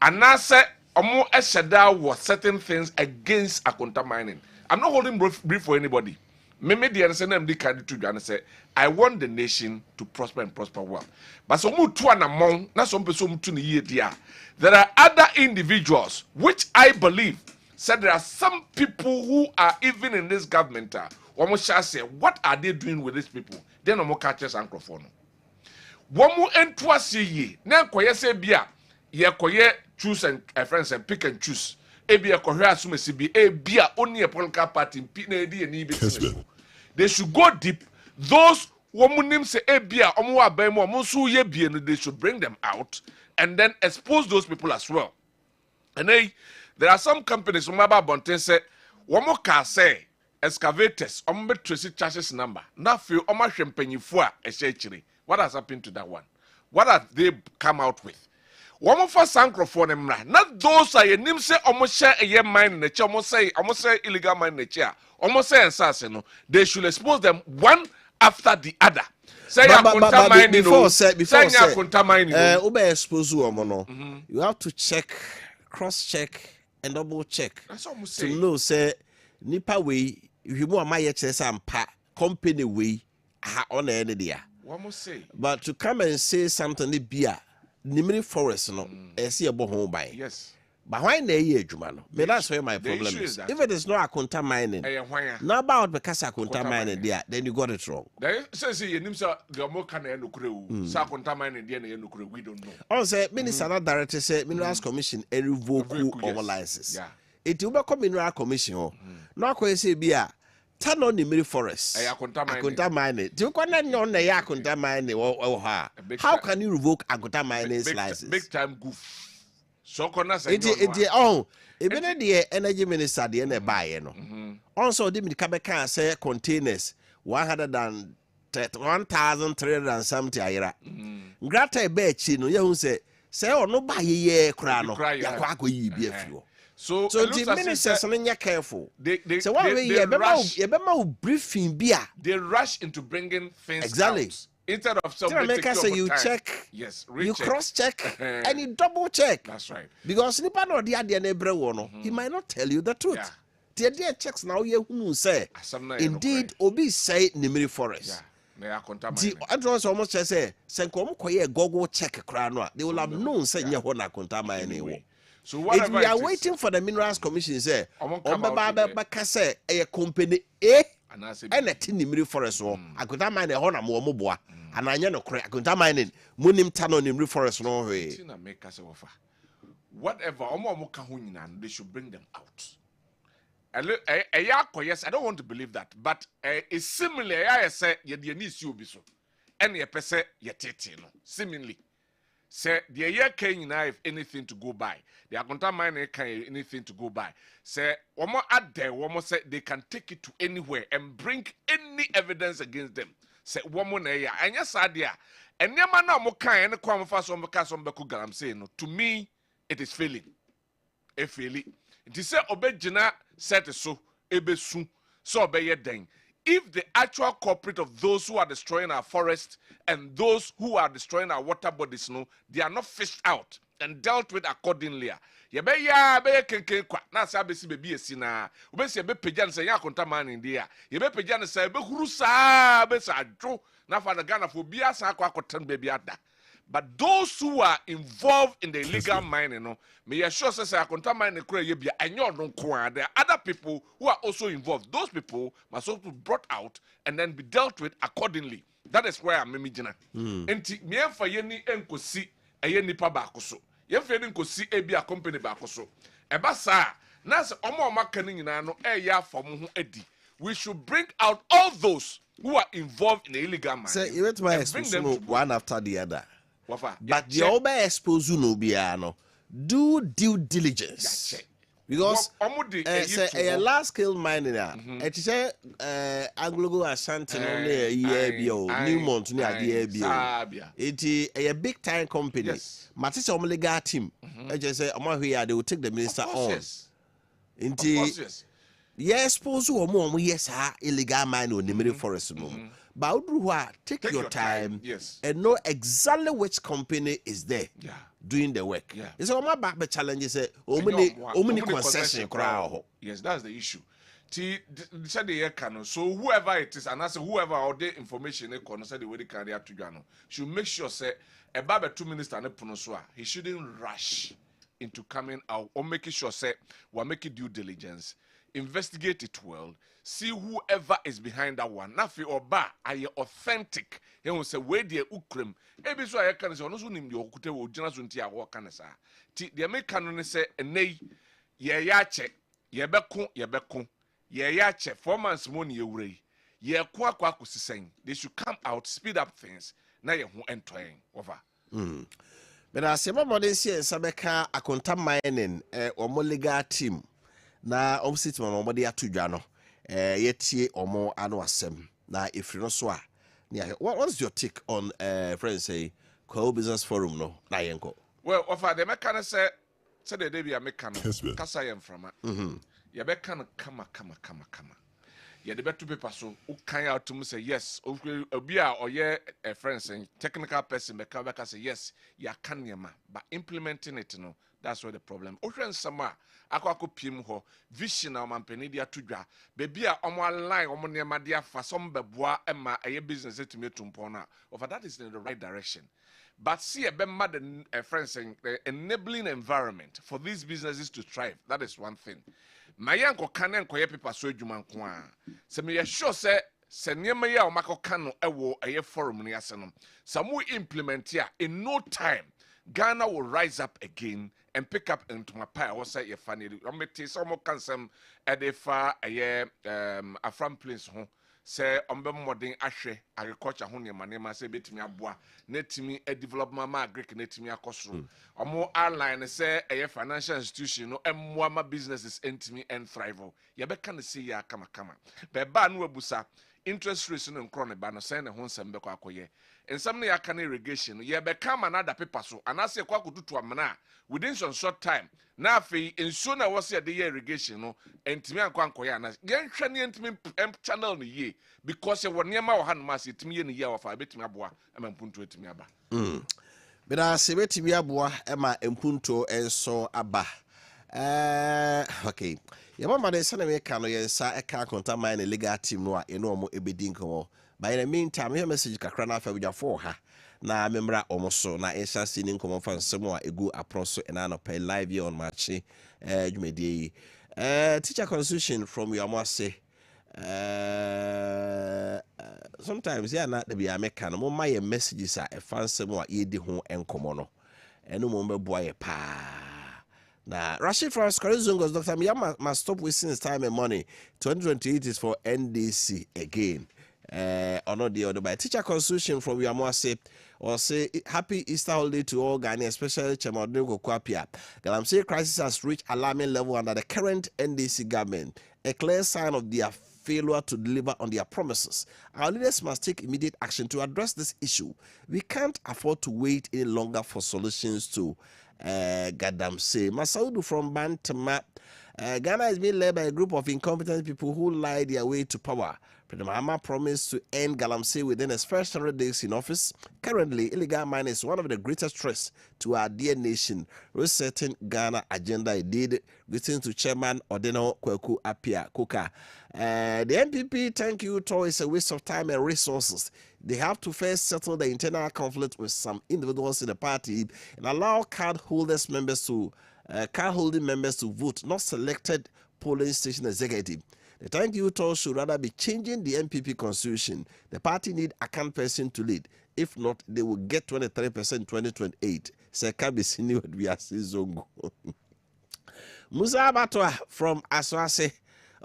And now say omo eshada was certain things against Akonta mining. I'm not holding brief for anybody. Maybe the answer name they can do and say I want the nation to prosper and prosper well. But so mu two and among na some person to year there. There are other individuals which I believe said there are some people who are even in this government. Omo shall say what are they doing with these people? Then omo catches microphone. Womu entwasi ye na koye se bia ye koye choose and friends and pick and choose. Ebia kohwe asumesi bi ebia only a political party na edi eni bi. They should go deep. Those womunim se ebia omo aban mu omo so ye bie no, they should bring them out and then expose those people as well. And there are some companies umaba bonten say womo ka say excavators omo be trace charges number. Na fe omo hwe mpanyifo a ehye chire. What has happened to that one? What have they come out with? Woman for Sancrophone, not those are a name say almost share a year mine in the chair, almost say illegal mine in the chair, almost say assassin. They should expose them one after the other. Say before Ube expose you you have to check, cross check, and double check. That's almost to know say nipa way if you want my pa company way on the end of the year. Say. But to come and say something the beer. Nimiri forest no see a home by. Yes. But why na ye adwuma no? Me that's where my problem is. If it is not Akonta mining. Now about because Akonta mining there, then you got it wrong. They say you nimsa the more can no kure sa Akonta mining there na no kure we don't know. Also minister director say Minerals Commission revoke our license. Yeah. It will become Mineral Commission. No ko say bia Tano Nimiri forest. Akonta mining. Do you know na ya Akonta mining how can you revoke Akonta mining's license? Big time goof. So kona say even the energy minister the na buy no. Also the Kabeka say containers 1,300 and something ayira. Grata be chi no you say no buy ye kra no yakwa akoyi bi afio. So the ministers are careful. They briefing beer. They rush into bringing things exactly out. Instead of so you check, yes, you cross check, and you double check. That's right. Because he might not tell you the truth. The idea checks now you say indeed Obi say Nimiri forest. Yeah. The address almost say Google check they will have known say anyway. So if we are waiting for the Minerals Commission, say, say a company A and a tin forest or I could mine a honor more moboa and I know crack. I could mine Munim Tano Nimri forest no way. Whatever, they should bring them out. Yes, I don't want to believe that, but it's similar. I say, you need to be so. And you say, seemingly. Say the year can if anything to go by. The Akonta mine can anything to go by. Say one more at there, one more say they can take it to anywhere and bring any evidence against them. Say one more na and yes idea. And never now more kind and come fast on because on Bekuga. I'm saying no. To me, it is failing. A failing. It is say Obejina said so, ebe soon, so obey dang. If the actual culprit of those who are destroying our forest and those who are destroying our water bodies, no, they are not fished out and dealt with accordingly. Ye be ya be kenken kwa na sa be si be bi esi na we be be pejan say ya Akonta mining there. Ye be pejan say be huru sa be sa adwo na fa the Ghana for bia sa akwa akotan be bia da. But those who are involved in the illegal mining, no, may assure say Akonta mining kura ye bia enyo no kwa. There are other people who are also involved. Those people must also be brought out and then be dealt with accordingly. That is where I'm imaging. Enti me emfa ye ni enkosi eye nipa ba akoso. Ye mfa ni enkosi e bia company ba akoso. Eba sa na se omo maka ni nyina no ya afom ho adi. We should bring out all those who are involved in the illegal mining. Say you went my exposition one after the other. Wofa. But the over expose no biano. Do due diligence. Because say a large scale mining it is Anglo Ashanti no near year Newmont near year it is a big time company. Matisse Omega team. I just say they will take the minister on. Yes, suppose you more yes illegal mine on the middle forest. But take your time and know exactly which company is there doing the work. It's all my back challenges. Omni concession crowd. Yes, that's the issue. So whoever it is, and I say whoever all the information they can say the way they carry out to Gano should make sure say a Baba 2 minister he shouldn't rush into coming out or making sure say we're making due diligence. Investigate it well. See whoever is behind that one. Nafi or ba are authentic. He will say where the ukrim. Ebi so I can say ono so nim the okute wo gina so ntia wo kan sa. Ti the American say enei ye ya che ye beko. Ye ya che 4 months mo ne ewure. Ye ko akwa akosisen. They should come out, speed up things. Na ye ho entoen over. But as your modern see sabeka akonta mining omo legal team. Na opposite man omode atudwa no yetie omo ano asem na if no so a what's your take on friends say co-business forum no na yenko well offer the mechanic say the day be a mechanic kasa yem from ye be kan kama ye de beto paper so u kan out to say yes obi a oye friends technical person be ka say yes ya kan yema but implementing it no that's where the problem. Ohren sama akwa pim ho vision na mampani dia tudwa bebi a omo align omo nema dia fa som beboa ema eye business etime tumpo na over that is in the right direction. But see a be mad friends the enabling environment for these businesses to thrive. That is one thing. My yanko kanen koye paper so adwuma nko a. Se me sure say nyema ya omako kano ewo eye forum ni ase no. Samu implement here in no time Ghana will rise up again and pick up into my pie. What say your funny? I'm meeting some more cancel at the far a year from place home. Say modern ashe agriculture honey manema say bit me aboa net me a development ma Greek net me a cost room. Or more airline say a financial institution no and more my businesses ent me and thrive. Ya be can see ya kama. But ban busa interest rates no nkro ba no say ne ho nsem be kwa akoye. And some ya can irrigation ye become another paper so and I say kwa kudutu amana within some short time na fe enso na was the irrigation no entimi ankwa ankoya na yen hwe ne entimi channel no ye because ye won niam a wo han ma se entimi ye ne ye ofa betimi aboa ema mpunto etimi aba but I say betimi aboa ema mpunto enso aba okay ye mama de se na me ka no ye sa e ka konta mine legal team no a eno omo ebedi nko. By the meantime, your message kakra na fa with your for her. Na memra omoso na esha sini nkomo fa nsemo a egu aproso ena no pay live here on Maakye dwumedie. Teacher constitution from your say sometimes ya na de bia meka no mo my messages a fa nsemo a ye di ho enkomo no. Eno mo mbeboa ye pa. Now, Rashid from Zungos, Dr. Miyama must stop wasting his time and money. 2028 is for NDC again. Or not the other by teacher constitution from Yamwase or say happy Easter holiday to all Ghanaians, especially Wofa Kofi Appiah. Galamsey crisis has reached alarming level under the current NDC government, a clear sign of their failure to deliver on their promises. Our leaders must take immediate action to address this issue. We can't afford to wait any longer for solutions to Galamsey. Masaudu from Bantama. Ghana is being led by a group of incompetent people who lie their way to power. President Mahama promised to end Galamsey within his first 100 days in office. Currently, illegal mining is one of the greatest threats to our dear nation. Resetting Ghana agenda indeed. Greetings to Chairman Wofa Kofi Appiah Kuka. The NPP thank you tour is a waste of time and resources. They have to first settle the internal conflict with some individuals in the party and allow cardholding members to vote, not selected polling station executive. The thank you tour should rather be changing the NPP constitution. The party need a account person to lead. If not, they will get 23% in 2028. Sekabi sini we are Zongo. Musa Abatwa from Aswase.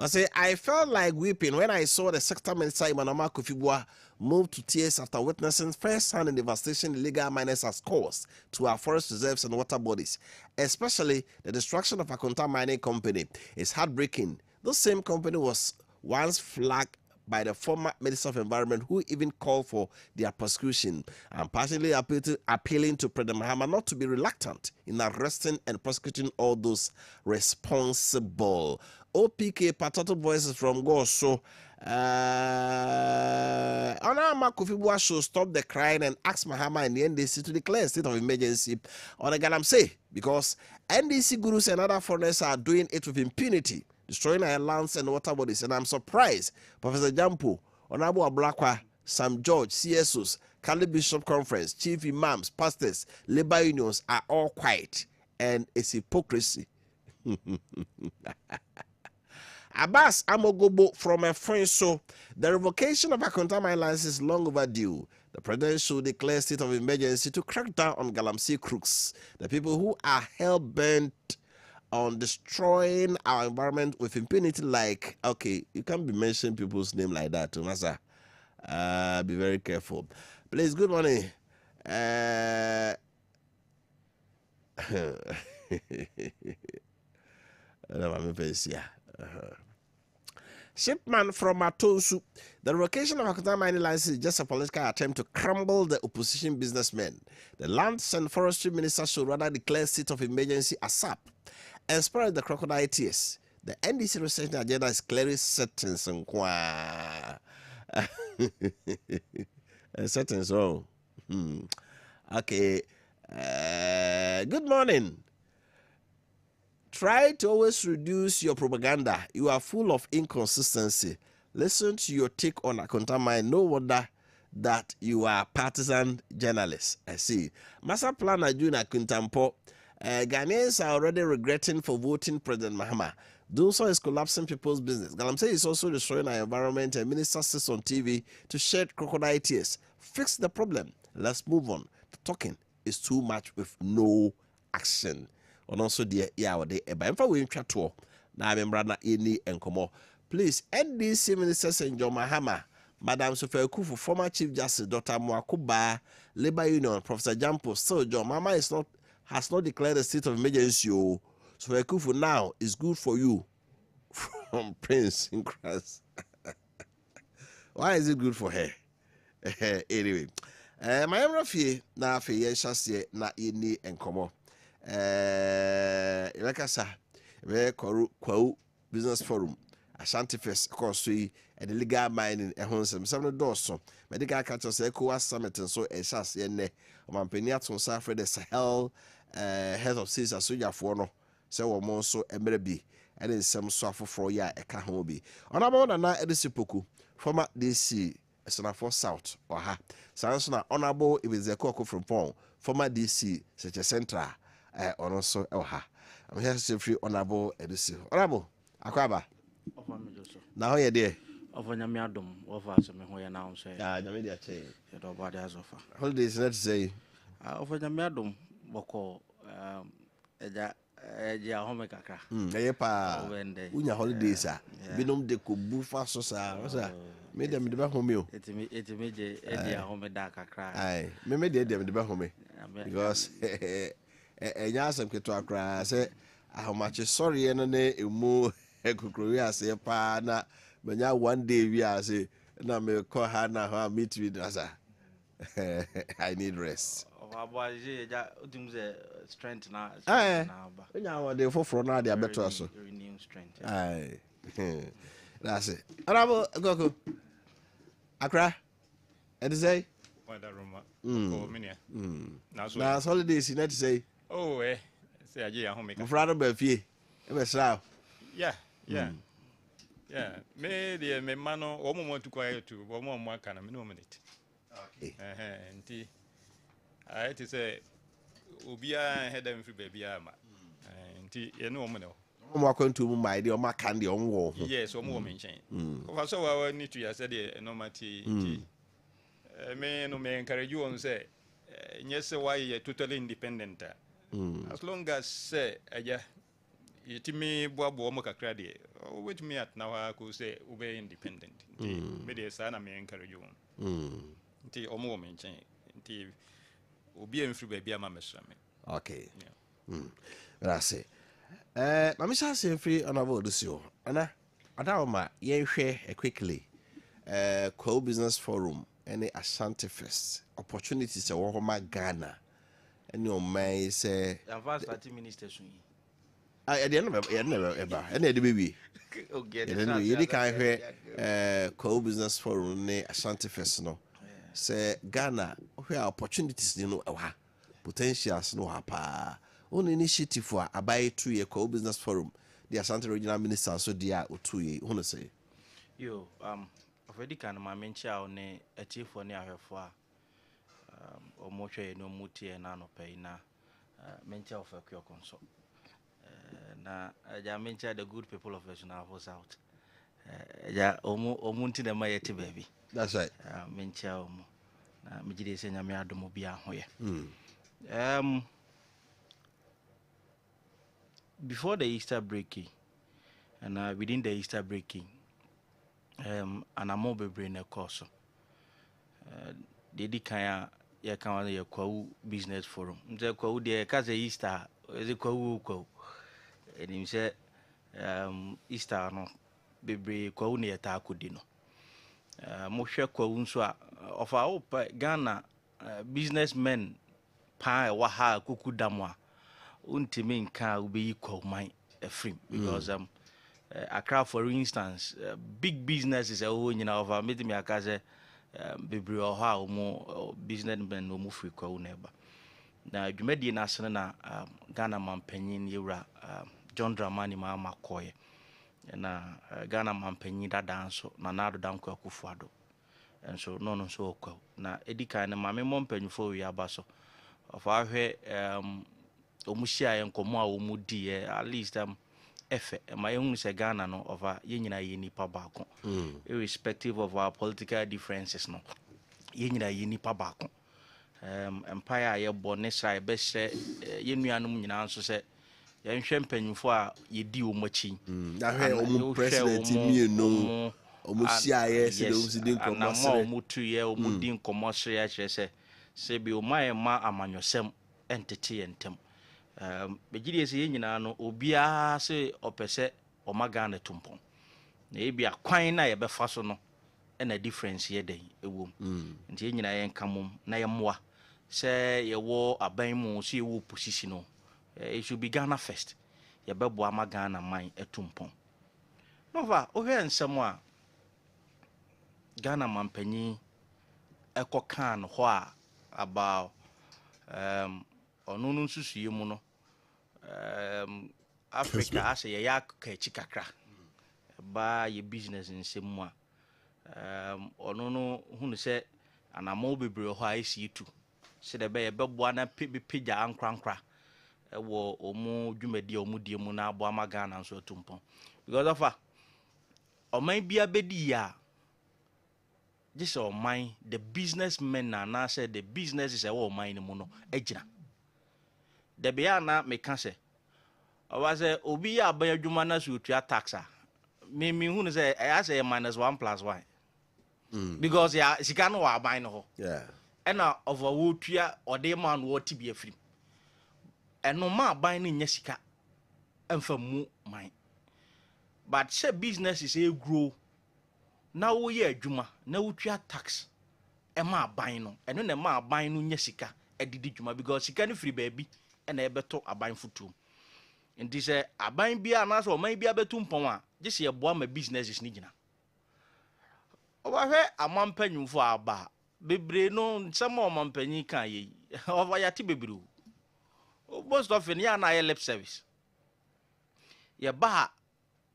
I say, I felt like weeping when I saw the sector minister Wofa Kofi Appiah move to tears after witnessing first-hand the devastation illegal miners has caused to our forest reserves and water bodies, especially the destruction of a Akonta mining company. It's heartbreaking. This same company was once flagged by the former Minister of Environment, who even called for their prosecution. I'm passionately appealing to President Mahama not to be reluctant in arresting and prosecuting all those responsible. OPK Patoto voices from Goso. Wofa Kofi Appiah should stop the crying and ask Mahama and the NDC to declare a state of emergency on the Galamsey, because NDC gurus and other foreigners are doing it with impunity, destroying our lands and water bodies. And I'm surprised Professor Jampo, Honorable Ablakwa, Sam George, CSOs, Cali Bishop Conference, Chief Imams, Pastors, Labor Unions are all quiet, and it's hypocrisy. Abbas Amogobo from a friend. So the revocation of Akonta mine license is long overdue. The president should declare state of emergency to crack down on Galamsey crooks, the people who are hell-bent on destroying our environment with impunity. Like, okay, you can't be mentioning people's name like that, Masa. Be very careful. Please, good morning. Shipman from Atonsu. The revocation of Akonta mining license is just a political attempt to crumble the opposition businessmen. The Lands and Forestry Minister should rather declare state of emergency ASAP and spare the crocodile tears. The NDC recession agenda is clearly certain. Certain so. Okay. Good morning. Try to always reduce your propaganda. You are full of inconsistency. Listen to your take on Akonta mine. No wonder that you are partisan journalist. I see. Master Planner Junior Kuntampo. Ghanaians are already regretting for voting President Mahama. Doing so is collapsing people's business. Galamsey is also destroying our environment, and minister sits on TV to shed crocodile tears. Fix the problem. Let's move on. The talking is too much with no action. And also the we to na membra na any enkomo. Please, NDC Minister St. John Mahama, Madam Wofa Kofi, former Chief Justice Dr. Mwakuba, Labor Union, Professor Jampo, still John Mahama has not declared a state of emergency. So Wofa Kofi now is good for you. From Prince in Christ. Why is it good for her? Anyway, my Rafi na fe yeshase na any enkomo. Rekasa we Kwau Business Forum Ashanti Fest course and the legal mining a honsem some doors medical catchers ECOWAS summit and so a shas yene Mampenia to Safre the Sahel head of seas as soja for no say wo mo so emrebi and in some swafo for ya e ka ho bi onabo na edisipoku former DC Senafo South or ha Sansona honorable Ibizeko from Pong former DC such a central or also ha. I'm here to free honorable Edisi. Honorable Akwaba. Now here dear. Of when I'm yadum, Wofa some who announce. Ah, the media chain. Your body has offer. Holidays not to say. Of when I'm yadum, Boko, Eja Homekaka. Pa. Unya holidays, Binum de Kubu Fasosa. Made them the back home. It's a major home dark cry. Aye, made them the back home. Because Yasam to Accra say, how much sorry and a more Korea say, Pa, when one day we are say, and I may call her now, meet with us. I need rest. Strength now. Aye, now they for now they are better also. Renewing strength. Aye, that's it. Honorable Goku Accra, and say, now holidays, you need to say. Oh, say I get home. My father be fie. Yeah. Me the me mano o mo to quiet to o mo aka na me no minute. Okay. Nti I to say obia head am free baby ama. Nti ye no mo no. O mo akwantu mu mai de o ma kan de o wo. Yes, o mo mention. Ko so wa need to ya say the normally nti me no me encourage you on say yes why you totally independent. As long as say yɛtumi boaboa mo kakra deɛ wobɛtumi atena hɔ a ko sɛ wobɛyɛ independent nti mede saa na me encourage wo nti ɔmo wɔ me nkyɛn nti obi a mfiri baabi ama mesra me okay gracias na me sha se mfiri honorable Odusio ana adawoma yɛnhwɛ quickly co business forum any Ashanti Fest opportunities ɛwɔ hɔ ma Ghana any ɔman sɛ advance party minister so yi at the end of eba any the baby okay yɛdi kan hwɛ co business forum ne Ashanti Fest no sɛ Ghana hwɛ opportunities ni no ɛwɔ potentials no ha pa on initiative for abai 2 year co business forum the Ashanti regional minister so dia o 2 year who say yo already kan ma mencha ne atifo ne ahwefo a omo hwɛ no mutie na no pɛ na mencha of akwa konso na ja mencha the good people of National South ja omo nti na ma yete baby that's right mencha omo na mejide se nyame adomo bia ho ye before the Easter breaking and within the Easter breaking an amobe brain a course the kan ya kan ya kwa business forum nze kwa de ka say Easter is kwa and him say Easter no bebre kwa na ta akodi no mo hwe kwa nso a of our Ghana businessmen pa wa ha kukudam a untimi nka ubeyi kwa man free because Accra, for instance, big businesses are you know of meeting me akaze bebre oha omo businessmen no mu free kwa neba na dwumadi na asene na Ghana mampanyin yewra John Dramani Maakye na Ghana mampanyin dada nso na nado danko akufuado enso no so okwa na edika na mame mompanyfo wi abaso of ahwe omuhia yenkomo a omudi at least efe my own se Ghana no over yenyina ye nipa baako irrespective of our political differences no yenyina ye nipa baako empire ye bone srai be hye yenuanum nyina nso se yenhwe mpanyimfo a yedi omachi na hwe omu president mienu omuhia ye se de omsidi nkomosere na omutu ye omudi nkomosere ya kyerɛ se bi o ma amanyosem entity entem begidi ese yenyina no obia se opese Ghana tumpon na ebia kwan na ye befa so no na difference ye den ewom nti yenyina ye nkamom na ye moa se ye wo aban mu so ye wo position no it should be Ghana first ye bebo ama Ghana man etumpon no va o hwe nsem a Ghana mampanyi ekokan ho a about onu nsusuye mu no Africa as a yak kakra ba ye business nsem mu a onu no hunu se anamo bebre ho a esi2 se de be ye beboa na pepija ankrankra wo omu dwumadi omu die mu na abo ama Ghana nso atumpon because of oman bia bedi ya just oman the businessmen na say the businesses e wo oman ni mu no agina de bia na meka se owa obi ya ban adwuma na so tua tax a me hu say I say -1 + 1 because ya sika no wa ban no ho yeah and of wo tua ode man wo tibia firi eno ma ban no nya sika emfa mu man but say businesses e grow na wo ye adwuma na wo tua tax e ma ban no eno na ma ban no nya sika edidi dwuma because sika no firi baabi na ebeto aban futu nti se aban bia na so man bia betu mpon a je se eboa ma businesses ni gina oba hwe amampanyumfo aba bebre no nsema omampanyi kan ye oba yati bebre most of ya na ye lip service ye ba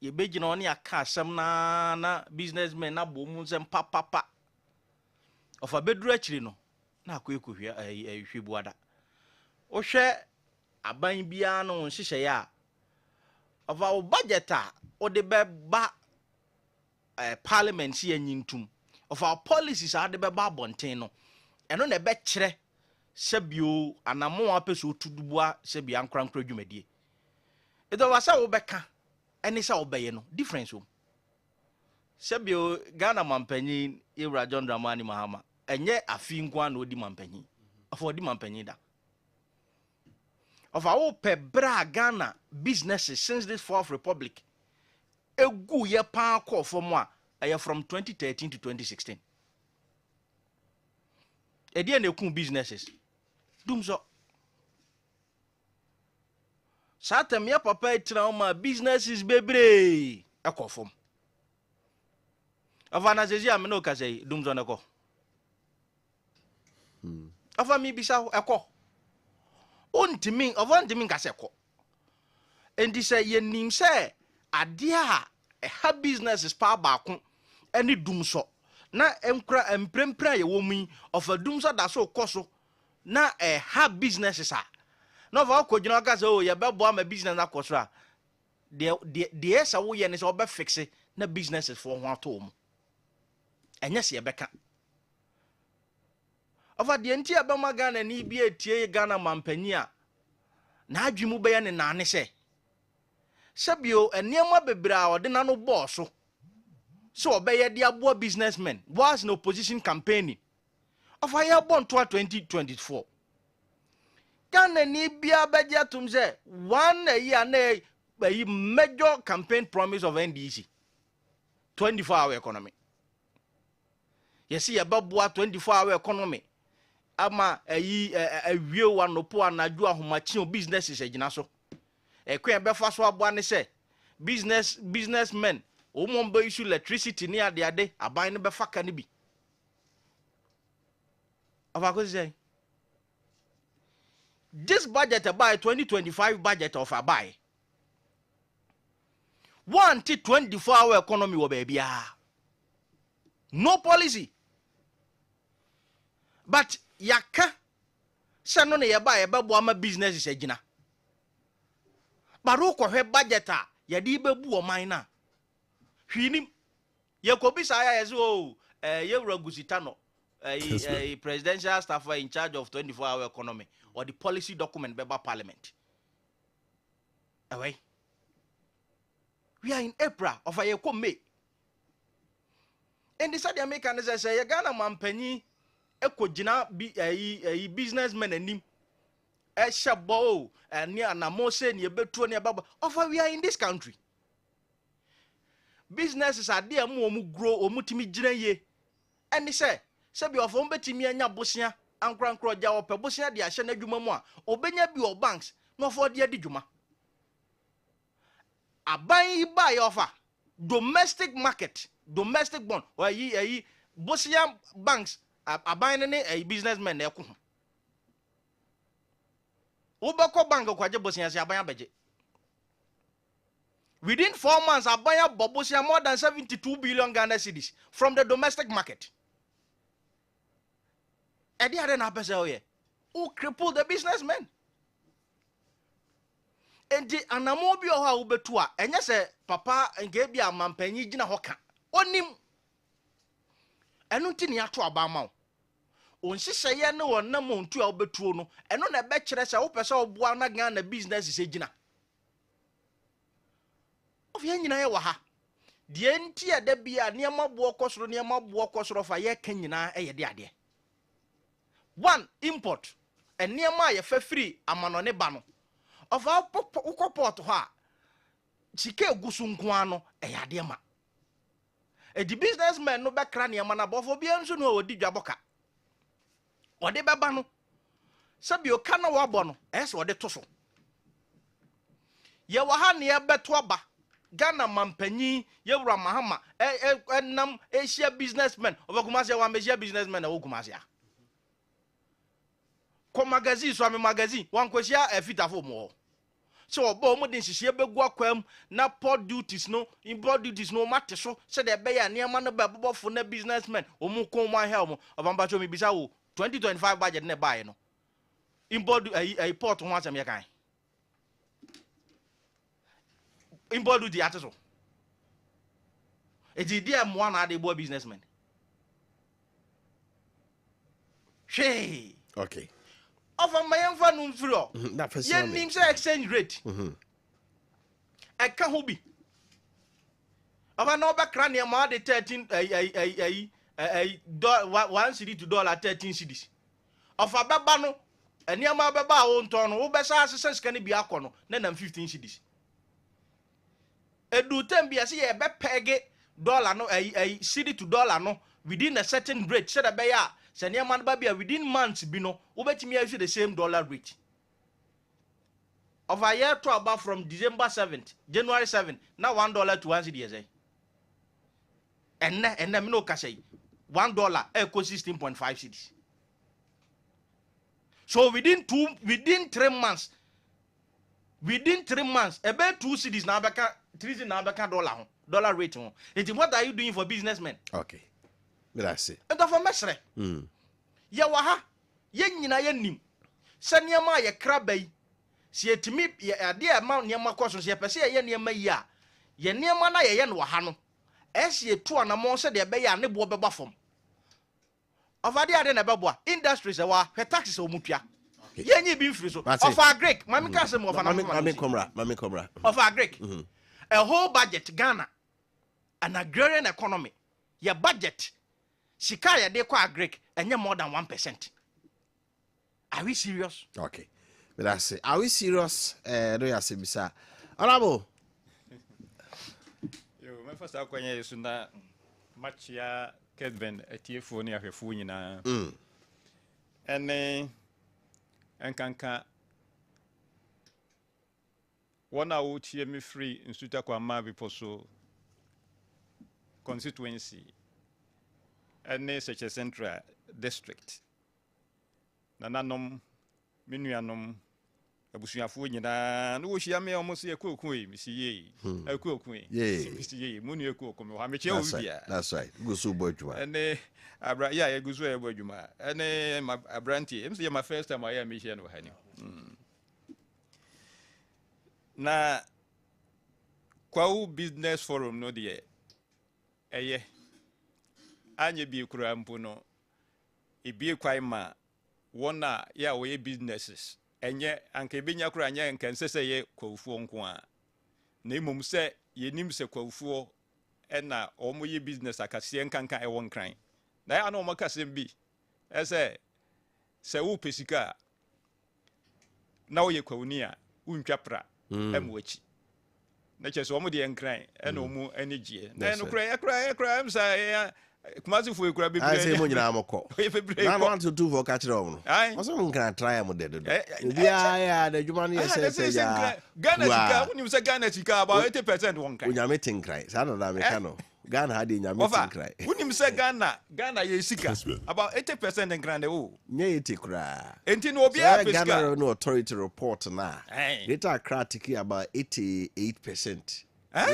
ye begina oni aka asem na businessmen na bo mu nsem papa ofa bedru akiri no na akoyekuhwe hwebuada o hwe aban bia no nhihye ya of our budget o de be ba parliament ye nyintum of our policies are de be ba bonten no eno na be kire sebio anamo apeso tudubua sebia nkrankra dwumadie It was a obeka, and it's our bayano, difference. Sebio Ghana Mampenny, Ira John Dramani Mahama, and yet a fin one would Mampenny, for the Mampenny. Of our Pebra Ghana businesses since this Fourth Republic, a good year pound call for moi, from 2013 to 2016. A dear no businesses. Doomso. Satam ya papa trauma businesses baby. A call from. Avana Zezia Menoka say, Doomso na go. Ava mi bisa a call. Untiming of untiming caseko. And this say ye nim say a dear a business is power back any doomso. Na emkra emprempra ye woman of a doomso that so koso na a business are. No for ko jina ka say oh ye be bo am business na koso a. The esa wo ye ne so be fix na business for ho atom. Enya se ye beka. Over the entire Bama Ghana ni bi etie Ghana mampania na adwemu be ya ne nane se sebio eniema bebra o de na no boss so obeye de abo businessmen was in opposition campaigning of ya bon to 2024 Ghana ni bia beja tum se one year na major campaign promise of NDC 24-hour economy yes ya babua 24-hour economy ama awie wa no po anadwo ahomachi o business is agina so ekwen be fa so abo ne se businessmen o mo mba issue electricity ni ade aban ne be fa ka ne bi ava ko say this budget by 2025 budget of abai 24-hour economy wo ba bia no policy but yaka se no ne ye ba bo ama business is agina baro ko hwe budget a ye di bebu o man na hwinim ye ko bisa ya yeso o ye wura gusita no presidential staffer in charge of 24-hour economy or the policy document beba parliament away we are in April of a year come May and the American say ye Ghana mampanyi ekojina businessmen anim shabo near na mose ne betuo ne baba of we are in this country businesses are there mu grow omutimi gina ye and say bi of betimi anya bosia ankrankro ja ope bosia de ahye na dwuma mu a obenya bi o banks no for de dwuma aban ba ye offer domestic market domestic bond or bosia banks aban ne a businessman na ekwo ubako bank kwaje bosia se aban abeje within 4 months aban bobosia more than 72 billion Ghana cedis from the domestic market e dey are na pese oye who cripple the businessmen enti anamo bi o ha ubetu a enye se papa nke bi amampanyi gina hoka onim enu ntini ato abama o onhihye ne wonam ontu a obetuo no eno na be kire se wo pese oboa na Ghana business se gina ofia nyina ye wa ha de enti ada bia ne mabuo kosoro fa ye ka nyina ye de ade one import eniema ye fa free amanone ba no of our port ha chike gusu nko ano ye ade ma the businessman no be kra ne ma na bofo bia nso no odi dwaboka ode beba no sabi o kana wa bo no ese ode to so ye wa ha ne beto aba Ghana mampanyi ye wura mahama nam Asia businessman obakumase wa Asia businessman na okumase a ko magazine so am magazine wan kwahia afitafo mo so obo mo din hihie begu akwam na port duties no import duties no mate so se de be ya niam no be bobofo na businessman omu ko mo ahia mo obamba cho mi bisa wo 2025 budget na buy no import port ho asem ye kan import duty ateso edi dia mo na de bo businessman hey okay of a mayan fan fro. Yen name say exchange rate. eka ho bi aba na obekra ne ma de 13 1 cedi to dollar 13 cedis ofa beba no eniama beba a wo nton no wo besa asese sika ne bi akono na 15 cedis edu tembi ase ye be pege dollar no cedi to dollar no within a certain rate said be ya se eniama ba bia within months bi no wo betimi use the same dollar rate of a year to about from December 7th January 7th now $1 to 1 cedi and me no ka say $1 equal 16.5 cedis. So within 3 months, about 2 cedis now back 3 cedis now back dollar rate. What are you doing for businessmen? Okay, that's it. And for mesre, ya waha, ye nyina ye nim. Sanyama ye krabai. Si etimi ya dia amount nyama koso si pese ye nyama ya. Ye nyama na ye no waha no. Esi etu anamon se de be ya ne bo beba fom. Of ade na beboa industries wa taxes o mutua. Ye nyi bi mfiri so. Of our Greek, mami ka se mo of mami komra. Of our Greek. A whole budget Ghana an agrarian economy. Your budget sika ya de kwa Greek enye more than 1%. Are we serious? Okay. But that's it. Are we serious? No ya se bisa. Honorable. Yo, my first akwanya yesu na Maakye Kessben atiefo ne ahwefo nyina. Ene enkanka wana wo tie me free Nsuta kwa Mabi poso constituency ene Seche Central district. Nananom menuanom abusuafo nyina no wo hia me omo se ekokun e misi ye ekokun e misi ye munu ekokun me ha me che wo bia. That's right. Go so bodjuma ene abra ya ye guzo ye bodjuma ene abranti em se my first time I am here no hani na kwa business forum no de eye anye bi kura mpo no ebie kwai ma wona ya we businesses enye anka ebenya kura anya nka nsese ye kwawuo nko a na emom se yenim se kwawuo ena omo ye business akase nkanka e won kran na ya na omo kasem bi ese se wo pesika na wo ye kwawuni a untwa pra emwachi na chese omo de nkran ena omo energy na eno kura em sa Kumasi fo ekura bebre. I say mo nyina amoko. Na want to do for catch them. Also mo kan try am de do. Ya the juma no say ya. Ghana sika, unim say Ghana sika about 80% won kan. Unyame tinkrai. Sa no da me ka no. Ghana had nyame tinkrai. Unim say Ghana ye sika about 80% en grande o. Nye 80 kra. Enti no obi a pesika. Ghana no authority report na. Data critic about 88%.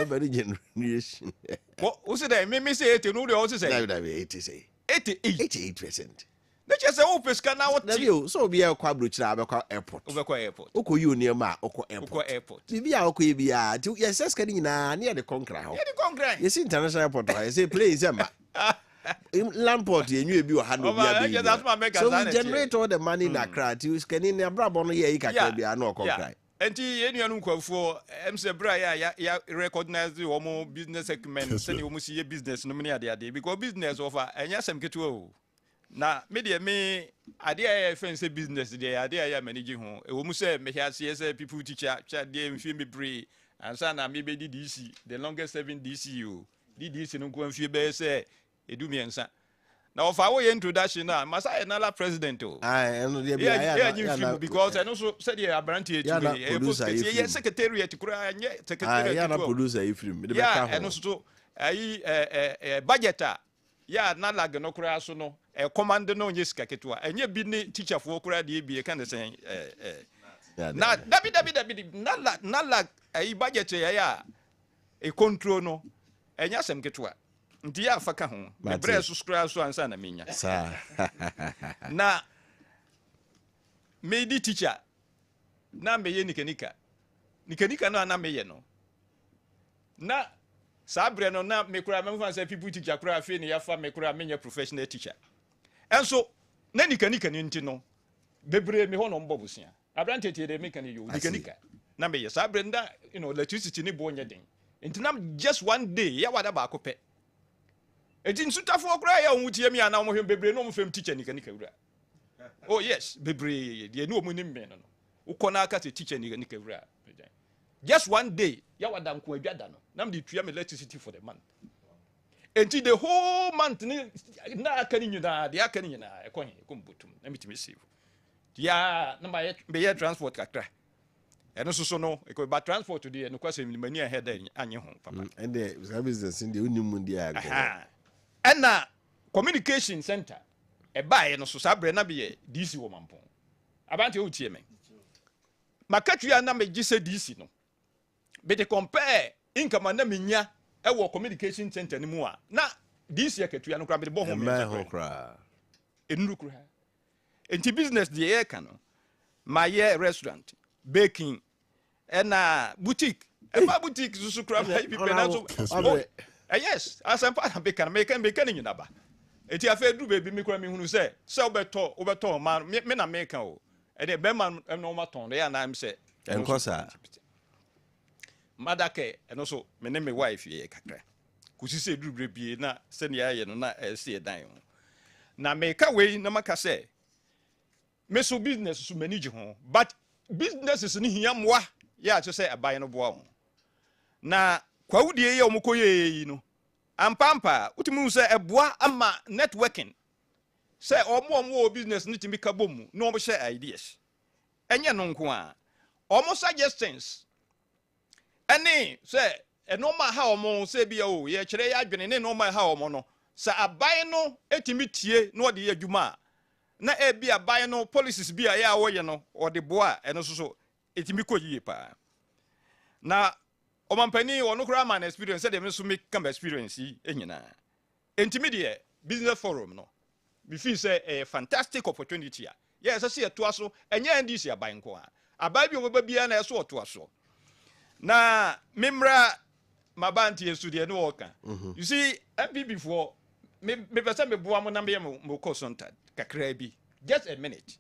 Very generation. What was it? Me say 80. No, they also say 80. 88%. They just say, "Oh, pesca now what?" So be a quabrucha about airport. Over airport. Oko you near ma oko airport. Be a oko be a to yes, getting near the Concra. Near the Concra. Yes, international airport. I say, please, Emma. Lamport, you knew you had no. So we generate all the money in Accra. You can in a brabon here. You can be a no Concra. Enti enuanu kwafo emse bra ya recognize the omo business segment send omo see business no many ade because business offer enya sem keto o na me de me ade ya fence business de ade ya manage ho e omo say me hia say people teacher cha de mfie me bre ansa na me be DC the longest serving DCU DDC no ko mfie be say edumiensa na ofa wo introduction na masa enala president o eno de bia because I know so said the abranti to be secretariat kura nye secretariat ya na producer ifrim de be ka ho eno so ayi budget ya na lag no kura so no command no nye sika ketua enye bi ni teacher fo kura de bi kan say na dabi na lag ayi budget ya control no enya sem ketua nti ya afaka ho me bre so skra so ansa na menya sa na me di teacher na me ye nikanika na me ye no na sabre no na me kura me fan say people teacher kura afi ne ya fa me kura menya professional teacher enso na nikanika ni nti no bebre me ho no mbobusia abrante tie de mekanika yo nikanika na me yes abrenda electricity ni bo nya den enti nam just one day ya wada ba akopɛ enti nsutafo kra ya onwutie mi ana mo hwem bebre no mo fam teacher ni kanika wura oh yes bebre de ni omu ni me no ukona aka te teacher ni kanika wura just one day ya wada nko adwada no nam de tua me electricity for the month enti the whole month ni na aka ni nyina de aka ni nyina ekɔhe kombutum na mitimi save ya na be transport kakra eno so no ba transport de no kwase mani ahead anye ho papa and the business in the union dia na communication center e bae no so sabre na be DC wo mampon abante o tie men makatua na me gise DC no be de compare income na menya e wo communication center ni mu a na DC akatua no kra be de bo ho me kra enuru kra enti business de e ka no my restaurant baking and boutique eba boutique susu kra people na so yes asampa na baker ni nyina ba eti afa du baby mi kra mi hunu se obeto man me na make o e de be man no ma ton ya na am se enkosa madake eno so me ne me wife ye kakra kusi se du brebie na se ne ya ye no na se dan na make we na maka se me so business so manage ho but business is ni hia mwa ya to say aban no boa ho na kwawudie ye omukoye yi no ampampa utimu say eboa ama networking say omo business ni timi ka bomu no omo share ideas enye no nko a omo suggestions any say enoma ha omo say bia o ye kire ya adwene ne enoma ha omo no sa aban no etimi tie no de ye adwuma na bia aban no policies bia ya wo ye no o de boa eno so etimi ko yie pa na omampani ono kra man experience de me so me come experience yi enyina entimi de business forum no we feel say a fantastic opportunity a yes say to aso enya ndisi aban ko a aban bi obeba bia na eso to aso na memra mabanti yesu de no woka you see MPP for me pesa me boa mo na me mo consult kakra bi just a minute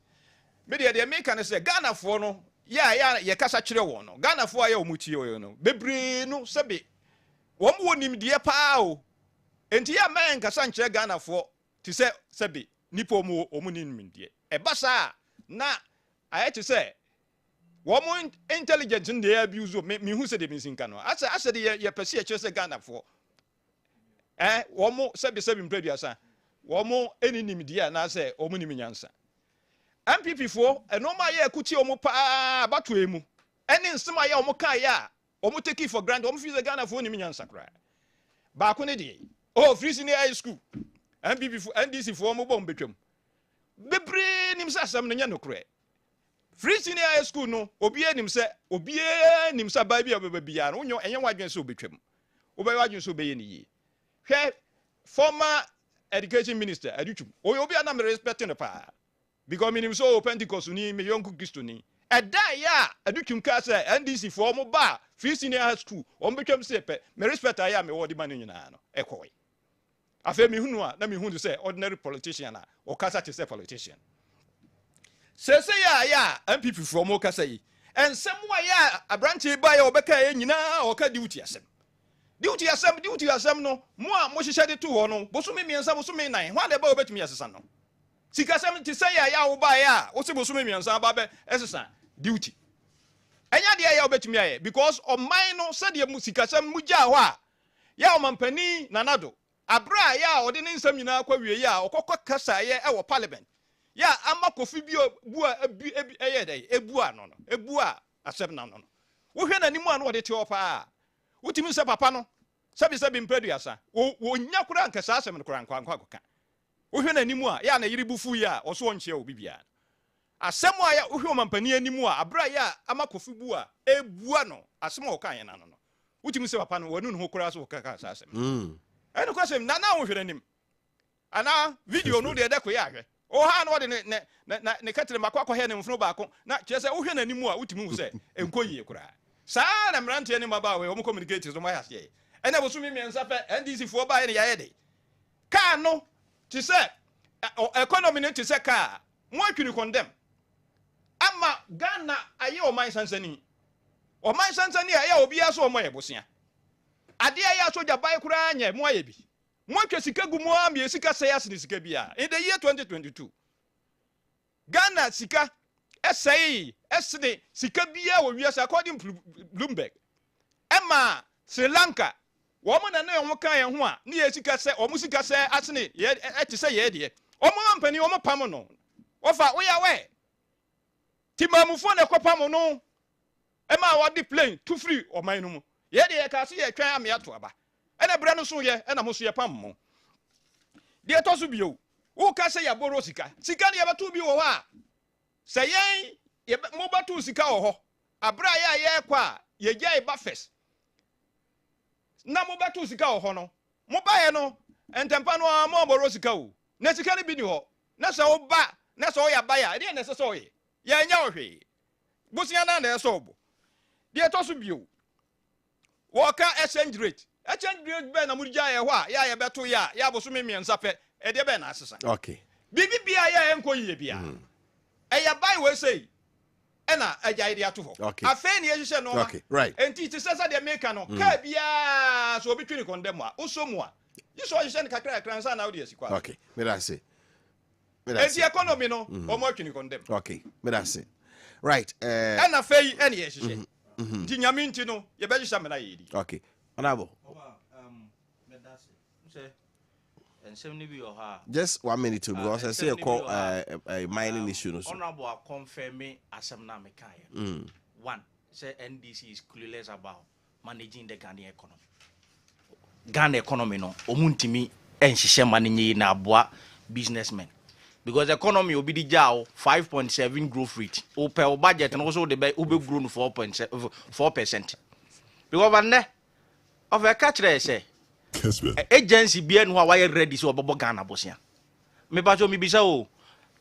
me de make can say Ghana for no ya ye kasa kire won no Ghana for ya omutie o no bebre no sebe wo mo nim de pa o enti ya man kasa nkire Ghana for ti se sebe nipo mo omunim de e basa na aye ti se wo mo intelligence de abuse me hu se de minsinka no ase de ye pese ye kire se Ghana for wo mo sebe mpreduasa wo mo eninim de na se omunim nyansa MPP for enoma ye kuti omo pa bato emu eni nsema ye omo kan ya omo take it for granted omo fi the Ghana for nim nyansa kra ba ko ne de free senior high school MPP for NDC for omo bom betwam bebre nim sa sam nya nokre free senior high school no obi nim sa ba bia bia no nyo enye wadwen so betwam obi wadwen so be ye ni yi hwe former education minister adutwum obi ana me respect no pa because minim so Pentecost ni me yonku Kristo ni eda ya adutwum ka say NDC for mo ba free senior high school on betwam se pe me respect aya me wodi man nyina no ekowe afa mi hunu a na mi hunu say ordinary politician na o kasa te say politician se ya MPP for mo kasa yi ensem wa ya abranche ba ya obeka ya nyina o ka duty asem no mo a mo hihye de to ho no bosome miensa bosome nan ho ade ba obetumi asesa no sikasam ti say ya wo ba ya wo se bosome miensa ba be esesa duty enya de ya obetumi aye because o man no se de mu sikasam mu gya ho a ya o mampani nanado abra ya o de ne nsam nyina kwa wie ya okokọ kasa ye e wo parliament ya ama kofi bi bua eye dey ebua no ebua asem na no wo hwe na nimu anu o de te opa wutimi se papa no sabi mpreduasa wo nya kura nkasa asem no kura nkwa koka wo hwe na nimu a ya na yiri bufu ya o so onche o bibia asem a ya wo hwe mampani animu a abra ya ama kofi bu a ebua no asem o kan ye na no wutimi se papa no wonu no kura so kaka asem eno kwasem na wo hwe na nim ana video no de ko ya hwe o ha no de ne katere makwa he ne mfunu baako na kire se wo hwe na nimu a wutimi hu se enkoyie kura saa na mrante ne maba we o communicate so ma ya se ena bosumi miensa pe NDC fo ba ye ya de ka no ti se economy no ti se ka mo atwini condemn ama Ghana aye o man sansani O man sansan ya obi aso omo yebosia. Ade ya so jabai kura anya mo ayebi. Mo atwa sika gumo am ye sika sayas ni sika bia. In the year 2022. Ghana sika esai esne sika bia wo wiase according to Bloomberg. Emma Sri Lanka woman na no kan ye ho a ne ye sika se omo sika se asne ye eti se ye de. Omo ampani omo pam no. Ofa we ya we. Timamufo na kwapam no. Emma wadi plane too free o man no mu. Ye de ye ka se ye twan am ya to aba. Ena bra no so ye ena mo so ye pam mo. De to so bio. Wo ka se ya boro sika. Sika ne ye beto bi wo ha. Se yen ye mo beto sika wo ho. Abra ya ye kwa ye gya ba first. Na mo beto sika wo ho no. Mo ba ye no entempa no mo boro sika wo. Na sika ne bi ni ho. Na se wo ba, na se wo ya ba ya. De ne se so ye. Ya nya wo hwe. Busia na na so bo. De to so bio. Wo ka exchange rate. Exchange rate be na mo gya ye ho a ya ye beto ya bo so me miensa pe. E de be na asesa. Okay. Bibi bia ya enko yie bia. E ya buy we say. E na agya ide ato ho. Afa ni ehihye no ma. Okay, right. Enti ti sesa de make no. Ka bia so obi twini condemn a. Usomu a. You so ehihye kakra kransa na odi asikwa. Okay. Me that say. Enti economy no o mo twini condemn. Okay. Me that say. Right. E na fa yi e na ehihye. Ti nyame nti no ye be hihye me na yedi. Okay. Honorable. Me that say. And 70 be your ha. Just 1 minute too, because I see a call a mining issue. No, Honorable confirm me as I'm not making. One, say NDC is clueless about managing the Ghana economy. Ghana economy no, omuntimi enshishe managing na boa businessmen. Because the economy will be the jaw 5.7 growth rate. Open budget and also the will be grown 4%. Because one day of a catch there say. Kessben. Agency bien who are ready so Bobo Ghana Bosia. Me bacho mi bisa o.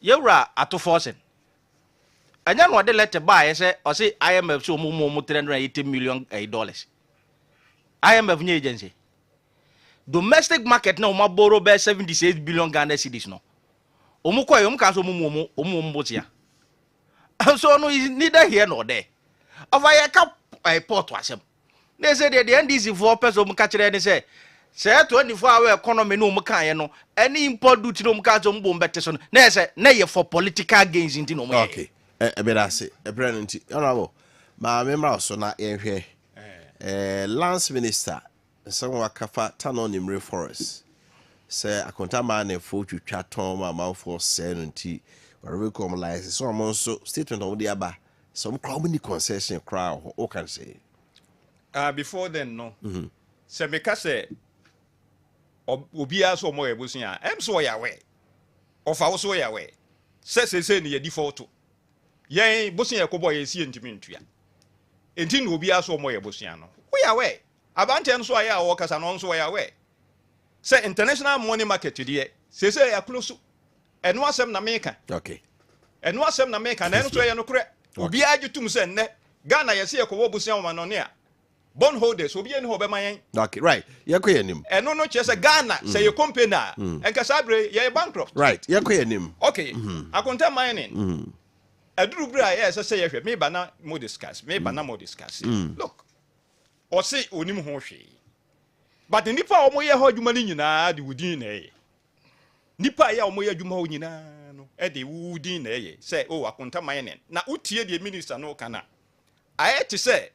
Yewra ato forcing. Anya no de let buy say or say IMF so mo $380 million. IMF new agency. Domestic market now ma borrow be 76 billion Ghana cedis no. Omu kwa yom ka so mo Bosia. So no is neither here nor there. Of I cap port wasem. They say the NDC 4% catch there say say 24-hour economy no mo kan ye no any import duty no mo ka so mbo mbete so na say na ye for political gains inti no mo. Okay. E be that say. E brand nti. Honorable. Ma memra so na ye hwe. Lance minister someone kafa Tanonimre Forest. Say akonta man e fo twitwa ton ma manfo say no nti we come license so am so statement on the aba some crowd ni concession crowd o can say. Before then no. Se me ka say obia so mo ebusia em so ya we ofa wo so ya we se ni ye default yen busia ekobo ye sie ntimi ntua enti na obia so mo ebusia no wo ya we abante nso aya wo kasa no nso ya we se international money market de se ya close eno asem na meka. Okay. Eno asem na meka na enso ye no kure obia agitum se nne Ghana ye se ekobo busia wo ma no ne a bondholders obi eni ho be mayen. Okay, right. Yakoye nim. Eno no chese Ghana say your company enka sabre ye bankrupt. Right. Yakoye nim. Okay. Akonta mining. Aduru bra ye say ye hwe me ba na mo discuss. Look. O say onim ho hwe. But nipa omo ye ho adwuma ni nyina de wudin na ye. Nipa ya omo ye adwuma ho nyina no e de wudin na ye. Say akonta mining. Na utie de minister no kana. Aye ti say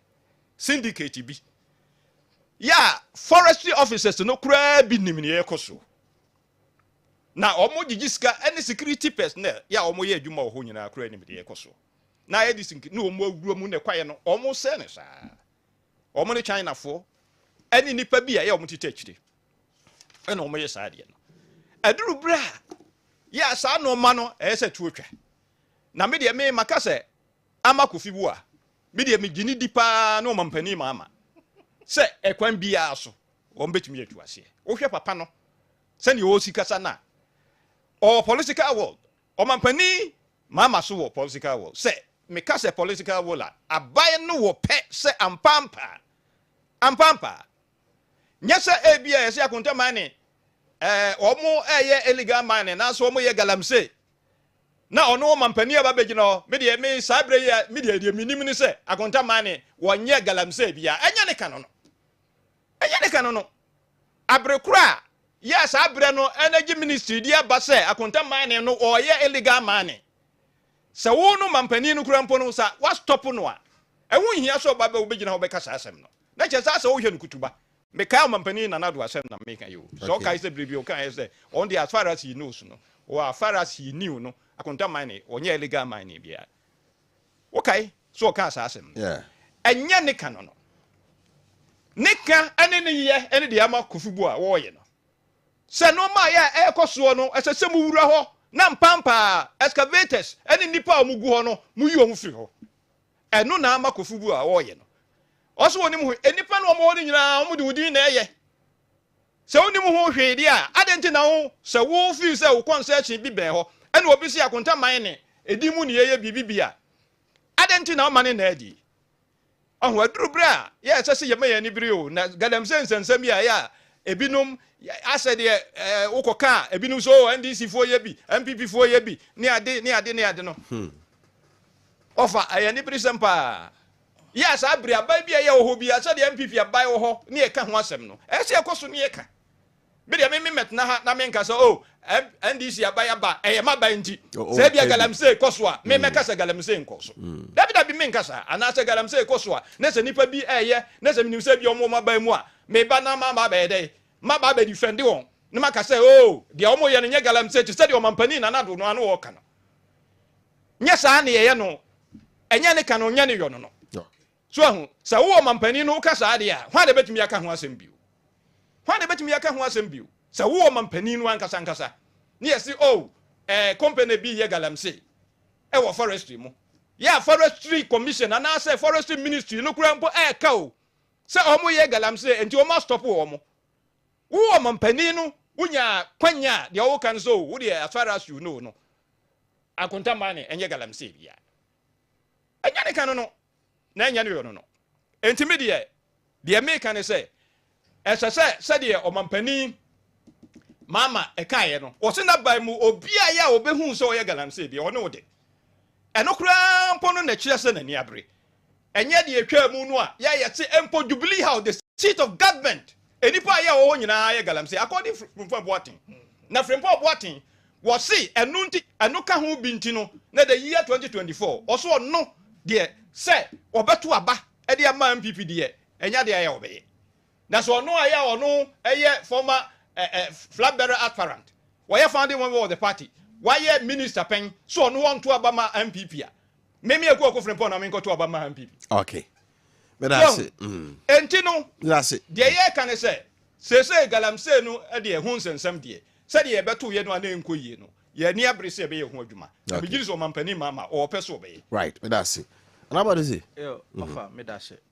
syndicate bi ya forestry officers no kura bi nimni ekoso na omo gigiska any security personnel ya omo ye adwuma ho nyina kura nimni ekoso na ye disink no omo awura mu ne kwaye no omo se ne sa omo ne China fo any nipa bi ya omo tete akire ena omo ye sa de no aduru bra ya sa no ma no se tuotwa na me de me makase amakofi bu a media me gini dipa no mampani mama se ekwan bia so o mbetumi atuase wo hwe papa no se ne o sikasa na o political world o mampani mama so wo political world se me ka se political world abai no wo pe se ampampa nyesa ebia se akonta mane omo eye illegal mine na so omo ye galamse na ono mampani aba begino me de me sabre ya me de minim ni se akonta mane wonye galamse bia enya ne kano no abrekura ya sabre no energy ministry dia ba se akonta mane no oye illegal mane se wo no mampani no kura mpo no sa wa stop no a ewu hia so ba be obegina ho be kasa asem no na che sa wo hwe no kutuba me kai mampani na nado asem na me kan yo so kai se bribi o kan say on the as far as he knows no or as far as he knew no akonta mine onye illegal mine bia okay so ka sa asem yeah enya ne ka no nika ene ne ye ene de ama kofubu a wo ye no se no ma ya ekoso no esese mu wura ho na mpampa excavators ene nipa omugu ho no mu yi omu firi ho eno na ama kofubu a wo ye no oso woni mu enipa no omo woni nyina omu de wudi na eye se woni mu ho hwede a adenti na wo se wo fi se wo concession bi be ho ene obi si akonta man ne edi mu ne ye bibibia adenti na o mane na adi ahụ aduru bra ya esese yema ya ni biri o na galamse nsensem ya ebinum asede ukoka ebinum so NDC fo ye bi MPP fo ye bi ni ade no ofa aya ni biri sempa ya sa bri abai bia ya oho bia asede MPP abai oho ni e ka ho asem no ese ekoso ni e ka bi de me metna ha na me nka so NDC abai aba e ma ba nti se bia galamse ekoso a me meka se galamse nkoso dabi me nka sa ana se galamse ekoso a ne se nipa bi eye ne se minim se bi omo ma ba mu a me ba na ma ba de ma ba defend won ne maka se de omo ye ne galamse ti se de omampani na nado no anu wo ka no nye sa na ye no enye ne ka no nya ne yo no so ahu se wo omampani no ka sa de a hwa de betumi aka ho asem bio se wo omampani no ankasa ne yesi company bi ye galamse e wo forestry mu ya forestry commission ana say forestry ministry no kura mpo ka o se omo ye galamse enti o ma stop wo omampani no unya kwanya de o kan so wo de as far as you know no akonta mane enye galamse bia enya ne kan no na enya ne yo no enti me de me kan say se de omampani mama ekaye no o se na bai mu obi a ya obehu so ye galamse bia ono de eno kura mpo no na kire se na ni abre enye de etwa mu no a ya yete empo Jubilee House the seat of government enipa ya wo nyina ye galamse according from Boatin na from Boatin wo se enu nti enu ka ho bi nti no na the year 2024 oso no de se obeto aba e de ama MPP de enya de ya obeye na so no aya ono eye former flag bearer aspirant why founding one of the party why minister pen so no want to abama MPP a meme ekwo frempon na me nko to abama MPP okay but that's it enti no that's it de ye kan say galamse no de ehun sensem de say de beto ye no ana enko yie no ye ni abrese be ye ho adwuma na be giri so mampani mama o peso be right but that's it and about is it ofa me that's it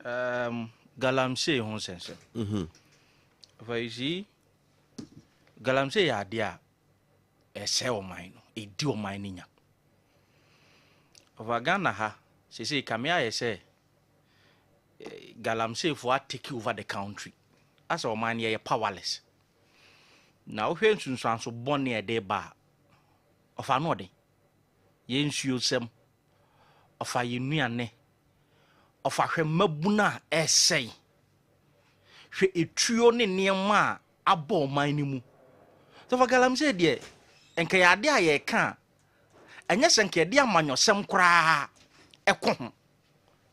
galamse ehun sensem ofa you galamse ya dia ese o man no edi o man nya over Ghana ha say kamia ye say galamse for take over the country as o man ye powerless na o hwe nsunsuan so bone e de ba ofa no de ye nsuo sem ofa ye nuane ofa hwe mabuna esei hwe etuo ne niema abo man ni mu so for galamse de enka ya de aye ka anya senke de amanyosem kra eko ho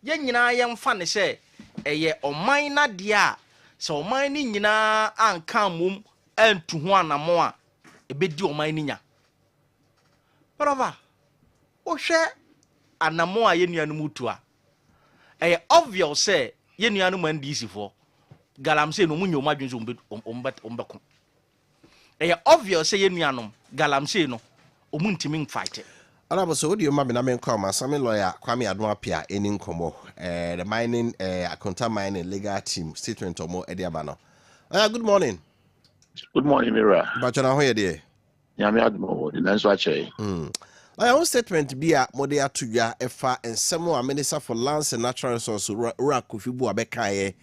ye nyina ye mfa ne se eye oman na de a se oman ni nyina anka mum antu ho anamo a ebedi oman ni nya brava o hwe anamo a ye nuanu mutu a eye obvious say ye nuanu man DC for galamse no munyo madwun so ombeko eye obvious say ye nuanu galamse no omuntimi fight Alaba so do you ma na men come Asami lawyer Kwame Appiah eni nkomo the mining Akonta mining legal team statement omo ediaba no. Good morning. Good morning, Mira. Bachana ho ye de. Nyame admo de nanso ache. I own statement be a mode atudwa efa ensemo a minister for lands and natural resources Wofa Kofi Appiah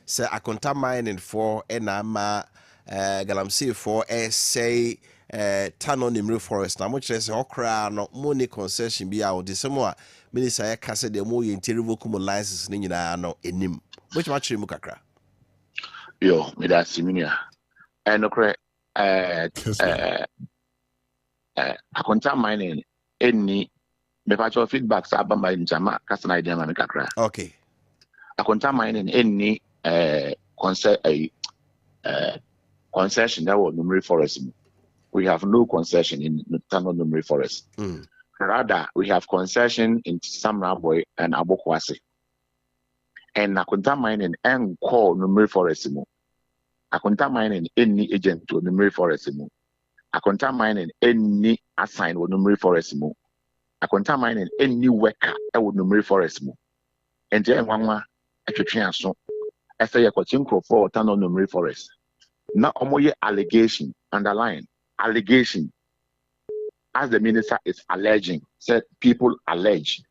say Akonta mining for enama galamsey for say Tano Nimri Forest. Now, much less okra no money concession be out. The same minister I cast the more interior common license nina no enim. Which much mukakra? Yo, me that similar. And okra akonta mining any me patch feedback sa bamba njama kasa na idea me kakra. Okay. Akonta mining any concession that was Numeri Forest. We have no concession in Tano Numeri Forest. Rather, we have concession in Samraboy and Abokwase. And Akonta mining and call Numeri Forest. Akonta mining any agent to Numeri Forest. Akonta mining any assigned with Numeri Forest. Akonta mining any worker with Numeri Forest. And then one so I say a coaching for Tano Numeri Forest. Now, allegation, underline allegation, as the minister is alleging, said people allege.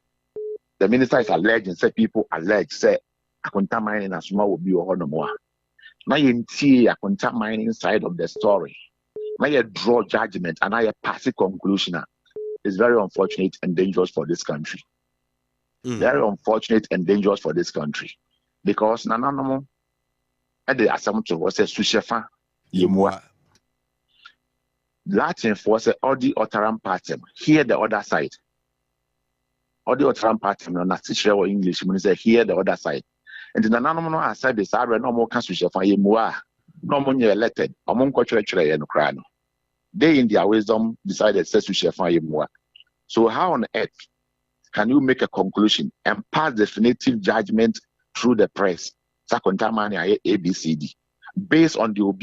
The minister is alleging, said people allege, said Akonta mining as small will be a no more. Now you see Akonta mining side of the story. Now you draw judgment and now you pass a conclusion. It's very unfortunate and dangerous for this country. Very unfortunate and dangerous for this country. Because no. And the assumption was a sushefa yemua. Latin for say all the Otaram pattern. Hear the other side. All the Otaram pattern on a teacher or English when say hear the other side. And the nominal aside this I no more can sushefa yemua. No more elected. Among culture and crano. They in their wisdom decided say sushefa yemua. So how on earth can you make a conclusion and pass definitive judgment through the press? Akonta mining ABCD based on the OB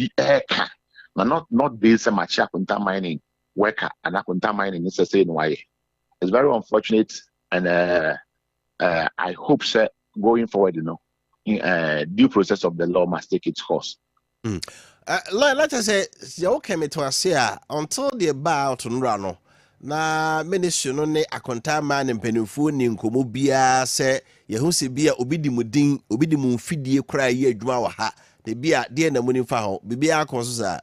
not based on Akonta mining worker and Akonta mining is the same way. It's very unfortunate, and I hope that going forward, due process of the law must take its course. Let us say you came to us here until the about to run. Na ministry no ne Akonta mining mpanimfo ni nkomo bia se ye hu se bia obidi mu fidie kra ye adwuma wa ha de bia de na muni fa ho bibia akon so sa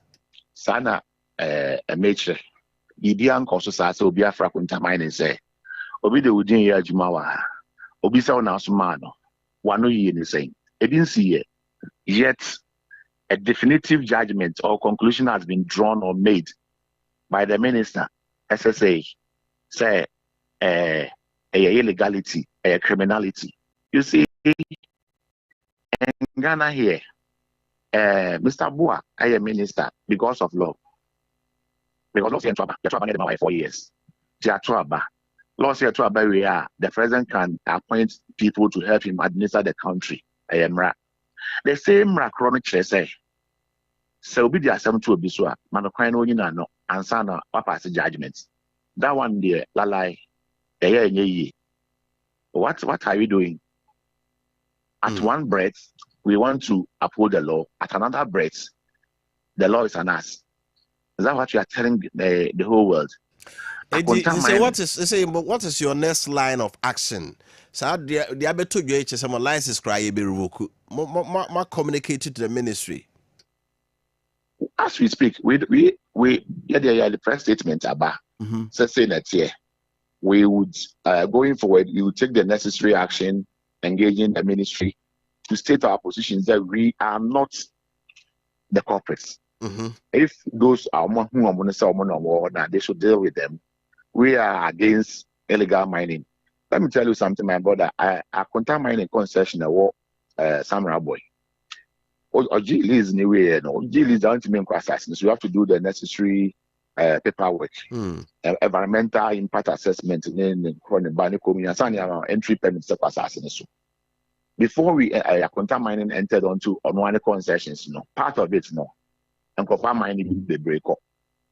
sana metre bibia akon so sa se obi afra Akonta mining se obi de udin ye adwuma wa ha obi se ona so ma no wano ye ni saying e bin see yet a definitive judgment or conclusion has been drawn or made by the minister SSA say illegality, criminality. You see, in Ghana here, Mr. Bua, I am minister because of law. Because law say trouble 4 years. Law say trouble we are the president can appoint people to help him administer the country. I am right. The same chronic say. So be the assembly to Biswa, Manokwan no answer no pass judgment. That one there, lalai. What are we doing? At one breath, we want to uphold the law. At another breath, the law is on us. Is that what you are telling the whole world? What is your next line of action? So the other two some license cry be revoked. More communicated to the ministry. As we speak, we get the press statement about saying that here we would going forward we would take the necessary action, engaging the ministry to state our positions that we are not the culprits. If those are who are going to say they should deal with them. We are against illegal mining. Let me tell you something, my brother. Akonta mining concession Samurai boy. Or G-Lease anyway, G-Lease down to me assassins. So you have to do the necessary paperwork, environmental impact assessment, and then entry permits of assassins. Before we Akonta mining entered onto one concessions, part of it and copper mining the break up.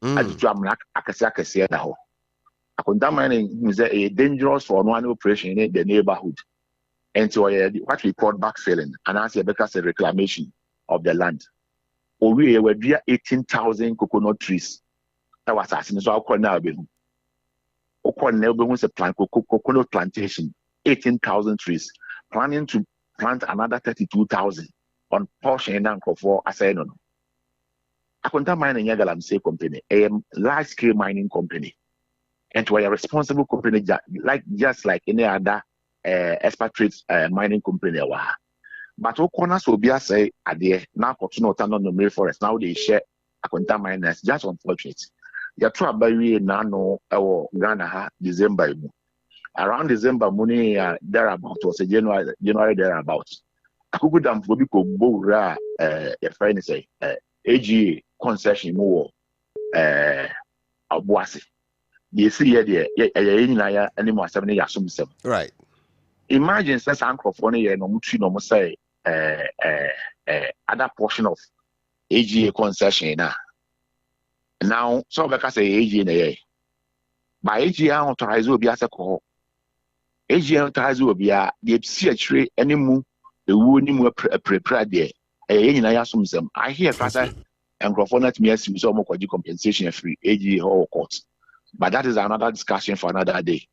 I just Akasiaka now. Akonta mining is a dangerous for one operation in the neighborhood. And so what we call backfilling and answer because a reclamation of the land. We were 18,000 coconut trees. That was asking so I'll call now. Was a coconut plantation, 18,000 trees, planning to plant another 32,000 on portion and for I said no. Akonta mining ya galamsey company, a large scale mining company. And to a responsible company just like any other expatriate mining company. But what corners will be say at the now continue to on the forest. Now they share Akonta miners, just unfortunate. You try by we now or Ghana December. Around December money thereabout was a January thereabout. I could damn for because Bora a friend say AG concession more Abuasi. You see here anymore 7 years. Right. Imagine says uncle for no mutu no say other portion of AGA concession now so because say AGA by AGA authorize will be as a call AGA authorize will be a the see any move the wound prepare there I hear Kasa and Crawford me as some compensation free AGA or court. But that is another discussion for another day.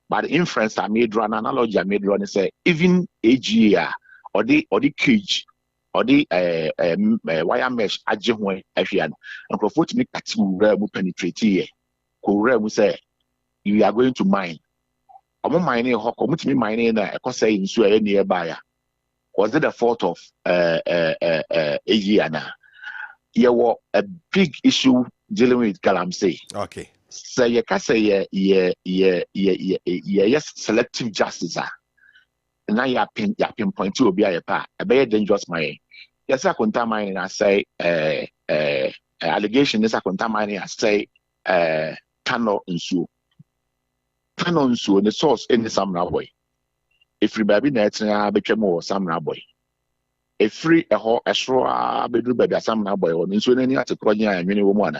But the inference I made run analogy I made run is say even AGA or the cage or the wire mesh ajehwe ehwe and Crawford make that mu penetrate here. Ko say you are going to mine. Omo mining ho ko mutimi mining na e ko say nsu e nearby. Was it the fault of AGA na? There was a big issue dealing with Galamsey. Okay. So you can say yes selective justice. Now you pinpoint to be a very dangerous mine. Yes, I contain mining. I say allegation is I contain mining. I say cannot ensue. Cannot ensue the source in the Samra boy. If you baby net became more Samra boy. A free a straw bedroom baby Samra boy or ensue any other project and many woman.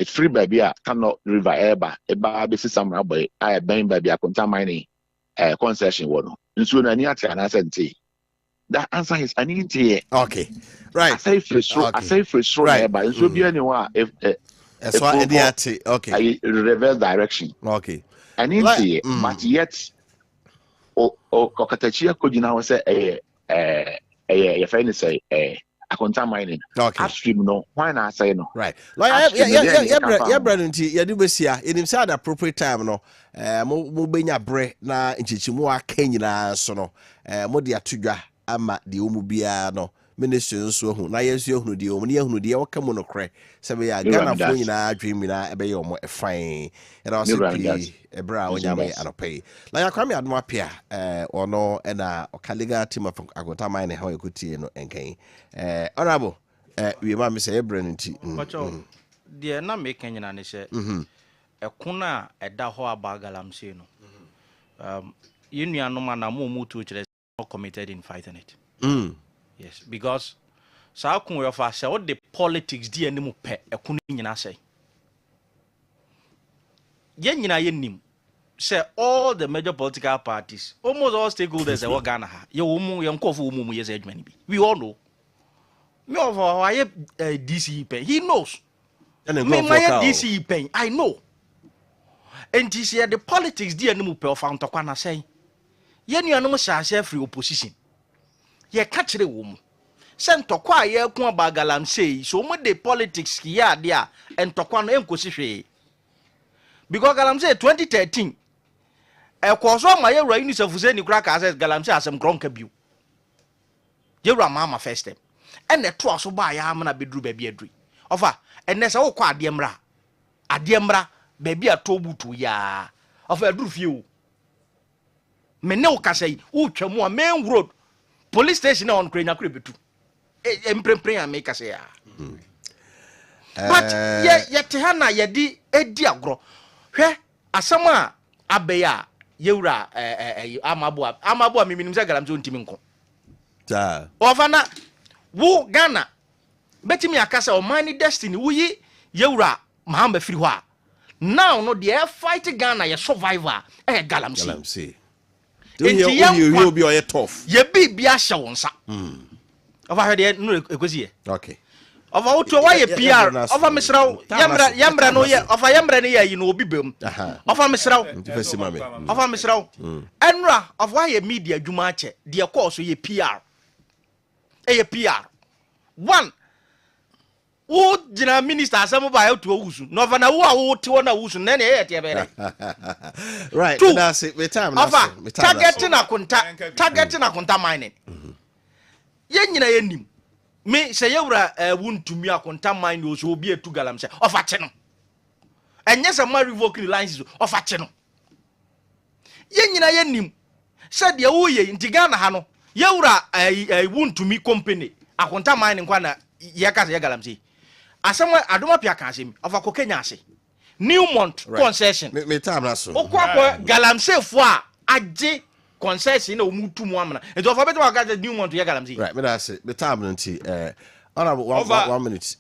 A free baby cannot river eba bisi Samra boy I bang baby a contain mining concession one. Ensue any other and I said that answer is an inti. Okay. Right. I say for sure right. But ensue be anyone if that's why okay. I reverse direction. Okay. And inti but yet Kokatachia could you now say a friend say I contain mining. Okay. Upstream no. Why not say no? Right. Like yeah, Brandon T. You do be here. In inside appropriate time no. Mo benya bre na nchichimu akenyi na so no. Mo dia tudwa ama de omu bia no. Ministry nso hu na yesu ehunu de omu ne ehunu de waka mo no kre. Sebe ya Ghana fo nyina dream na ebe ye omo fine. And also be ebra onyame anope. Like Kwame Appiah ono na okaliga team of Akonta mine how ekutie no enkan. Honorable we ma me say Brandon T. Pacho de na make nyina ne she. Ekuna eda ho abagalamse no. Yenuanom na mo mutu kire committed in fighting it. Yes, because sa kun we fa say what the politics di animu pe ekunu nyina say. Ye nyina ye nim say all the major political parties, almost all stakeholders e Ghana ha. Ye wo mu ye nkofo wo mu ye say adwuma ni bi. We all know. Me of why DC pen. He knows. Me my DC pen. I know. And this year the politics di animu pe of antokwa na say. Ye nuanom sha free opposition. Ye kachire wo mu sentokwa ye ku abagalam say so mo de politics here there entokwa no enkosi hwe because galam say 2013 e ko so ma ye wura unicef say ni kura ka say galam say asem kronka biu ye wura mama first time and the to so ba ya amana bedru ba bi adru ofa enne se wo kwa ademra ba bi atobutu ya ofa adru fie o me ne wo ka say wo twam a main road police station on Krenya Krebetu. Emprempren and make us here. But yet Hana yedi edi agro. He asama abeya yeura amabua miminimza galamzo ntiminko. Ja. Ovana wo Ghana betimi akasa o mani destiny wo yi yeura mahamba free hwa. Now no the fight Ghana ye survivor galamsi. You be all tough. Ye be a shawonsa. Over here, no, okay. Over what why a PR, over Mr. Yambra, no, yeah, of a Yambra, you know, be boom. Over Mr. Over Mr. Enra, of why a media Jumache, dear course, ye PR. A PR. one wo jina minister asem ba to wusu no va na wo te wona wusu na e te be right that's it me time targeting akonta mining ye nyina ye nim me se yewura wuntumi akonta mining so obi etu galamse ofa che no enye se ma revoke license ofa che no ye nyina ye nim se de wo ye ntiga na ha no yewura wuntumi company akonta mining kwa na ye ka se ye galamse asema adoma pia kan asem ofa ko Kenya ase Newmont concession me time na so okwa galamse fo a age concession na omutu mu amana ento ofa beto aka Newmont ye galamse right me that's it me time nti honorable 1 minute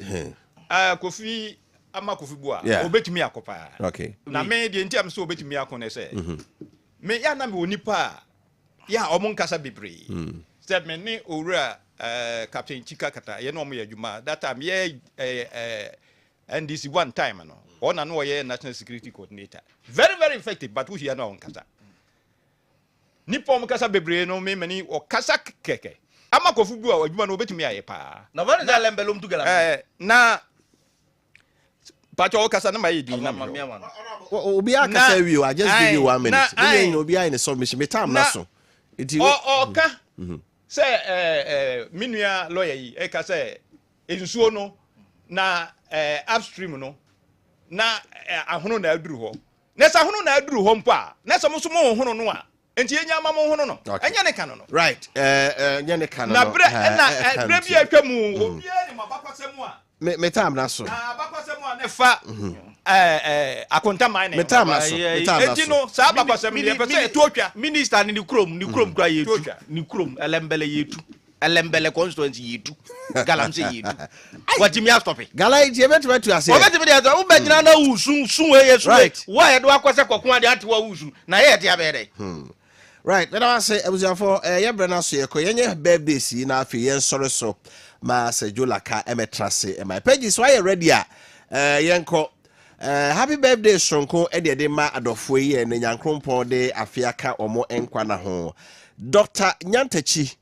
Kofi ama Kofi bua obetumi akopa okay na me de nti am so obetumi akone se me ya na me onipa ya omonkasa bebre said me ni owura Captain Chika Kata ye no mo yadwuma that time ye NDC one time no ona no ye national security coordinator very very effective but we here no on kasa ni pom kasa bebre no me mani o kasa keke ama Kofi bu a adwuma no obetumi aye pa na vale da lembelom tu gala na pacho o kasa na ma ye din na me obi akasa wi o just give you 1 minute me obi aye ne submission me time na so ka say minua lawyer yi e ka say ensuo no na upstream no na ahono na aduru ho na sa ahono na aduru ho mpo a na sa mo so mo hono no a enti enya ma mo hono no enya ne kan no right enya ne kan no na bre bi atwamu obi ni mabakwasemu a me time na so abakwasemu a ne fa akonta mine me time na so enti no sa abakwasemu ne pese etu otwa minister ni krom kwa yetu ni krom elembele yetu elembele constituency yetu galamse yetu watimi stop it gala iti betu to ase obetimi de to ubegyina na wusu sun we yesu wa ye do akwase kokon ade atewa wusu na ye te abede right then I say ebuziafo ye bre na so ye ko yenye birthday si na afi yen sore so ma se jolaka emetrase my pages why you ready yenko happy birthday sonko e de ma adofo yi ne nyankrompon de afiaka omo enkwa na ho Dr. Nyantechi,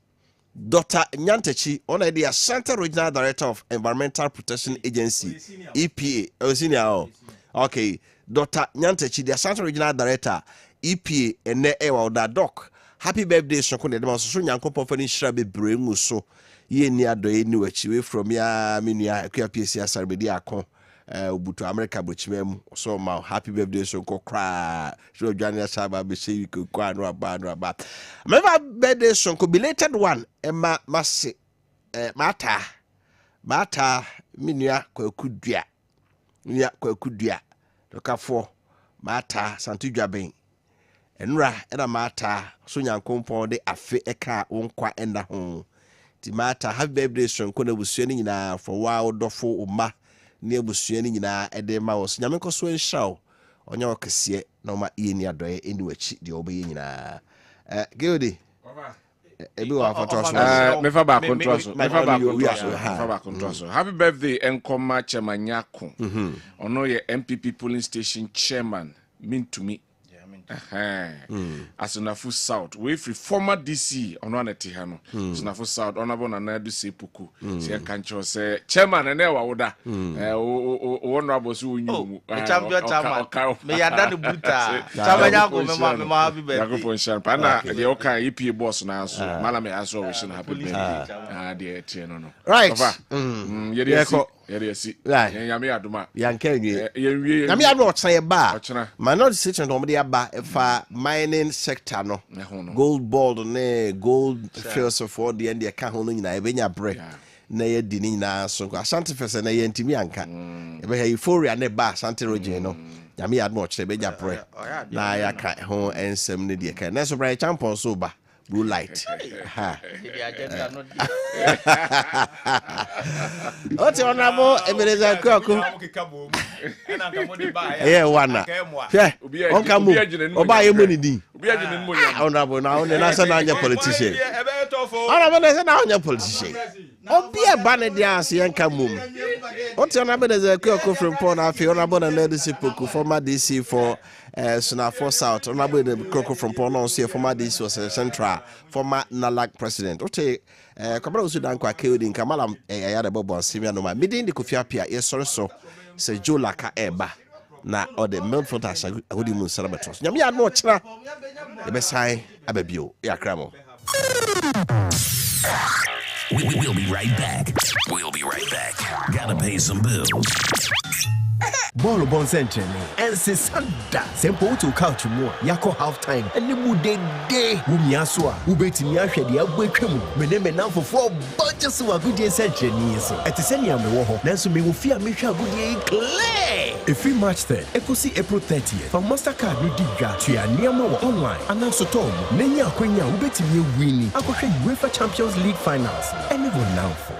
on the Ashanti Regional Director of Environmental Protection Agency, EPA. Senior, okay. Dr. Nyantechi, the Ashanti Regional Director, EPA, and that doc. Happy birthday, Shoko. The demonstration yanko pofani shrabe bremu so. Ye ni ado ye ni wechiwe from ya minia akuya PSC asarbedi akon. Ubutu America buchimem so ma happy birthday Shoko kra. So Jania Saba be say you could kwa no aba. Remember birthday Shoko belated one. Emma Masi Mata minia kwa kudua doka fo mata santudwa ben enra ena mata so nyankompon de afe eka wonkwa enda ho ti mata happy birthday sonko na busuani nyina for wa dofo uma ne busuani nyina ede ma wo so nyamenko so enshaw onya okese na ma yeni adoye eni wachi de obaye nyina Gildy ebi wa foto me fa ba control happy birthday enkoma chemanyako ono ye MPP polling station chairman mean to me Asunafu South we free former DC ono aneti ha no Asunafu South honorable Nanadu Sepuku se kancho se chairman ene wa woda honorable so unyu champion me yada no buta chamanyako me happy birthday yakofo nshan na de oka EPA boss na so mala me aso we shina happy birthday de tie no right Yes, yami aduma yankenye yami adu otsan ba man not situation do me ba fa mining sector no gold board ne gold fields for the end ka ho no nyina e benya bre na ye di ni nyina so Ashanti fese na ye ntimi anka e be euphoria ne ba Ashanti region no yami adu otsan benya bre na ya ka ho ensem ne de ka na so bra champion so ba blue light ha Oti onabo emereza kwako wana onka mu oba ye money din onabo na on na say na anya politician onabo na say na anya politician Obia Banner Dias, Yanka Mum. What's your number as a cook from Pona, Fiona and Lady Sipoku, former DC for Suna for South, honorable the cook from Pona, former DC was a central, former Nalak president. Okay, Cabral Sudan killed in Kamalam, a Yadabo, Simianoma, meeting the Kofi Appiah, yes, so, say Joe Laka Eba. Na or the Milford as a good moon celebratos. Yamia no chna. The best high ababio. Ya cramo. We'll be right back. Gotta pay some bills. Ball bon centre and sisanda simple to couch more yako half time and the mood day mumiaswa ubetimi ahwe de abwetwam meneme now for 4 budgets so good day centre ni so etisenia me wo ho nanso me wo fia me hwa good day clear every March 3rd ekosi April 30th for Mastercard no diga to ya niam wo online announce tom nenya akwanya ubetimi wini akohwe UEFA Champions League finals anyone now for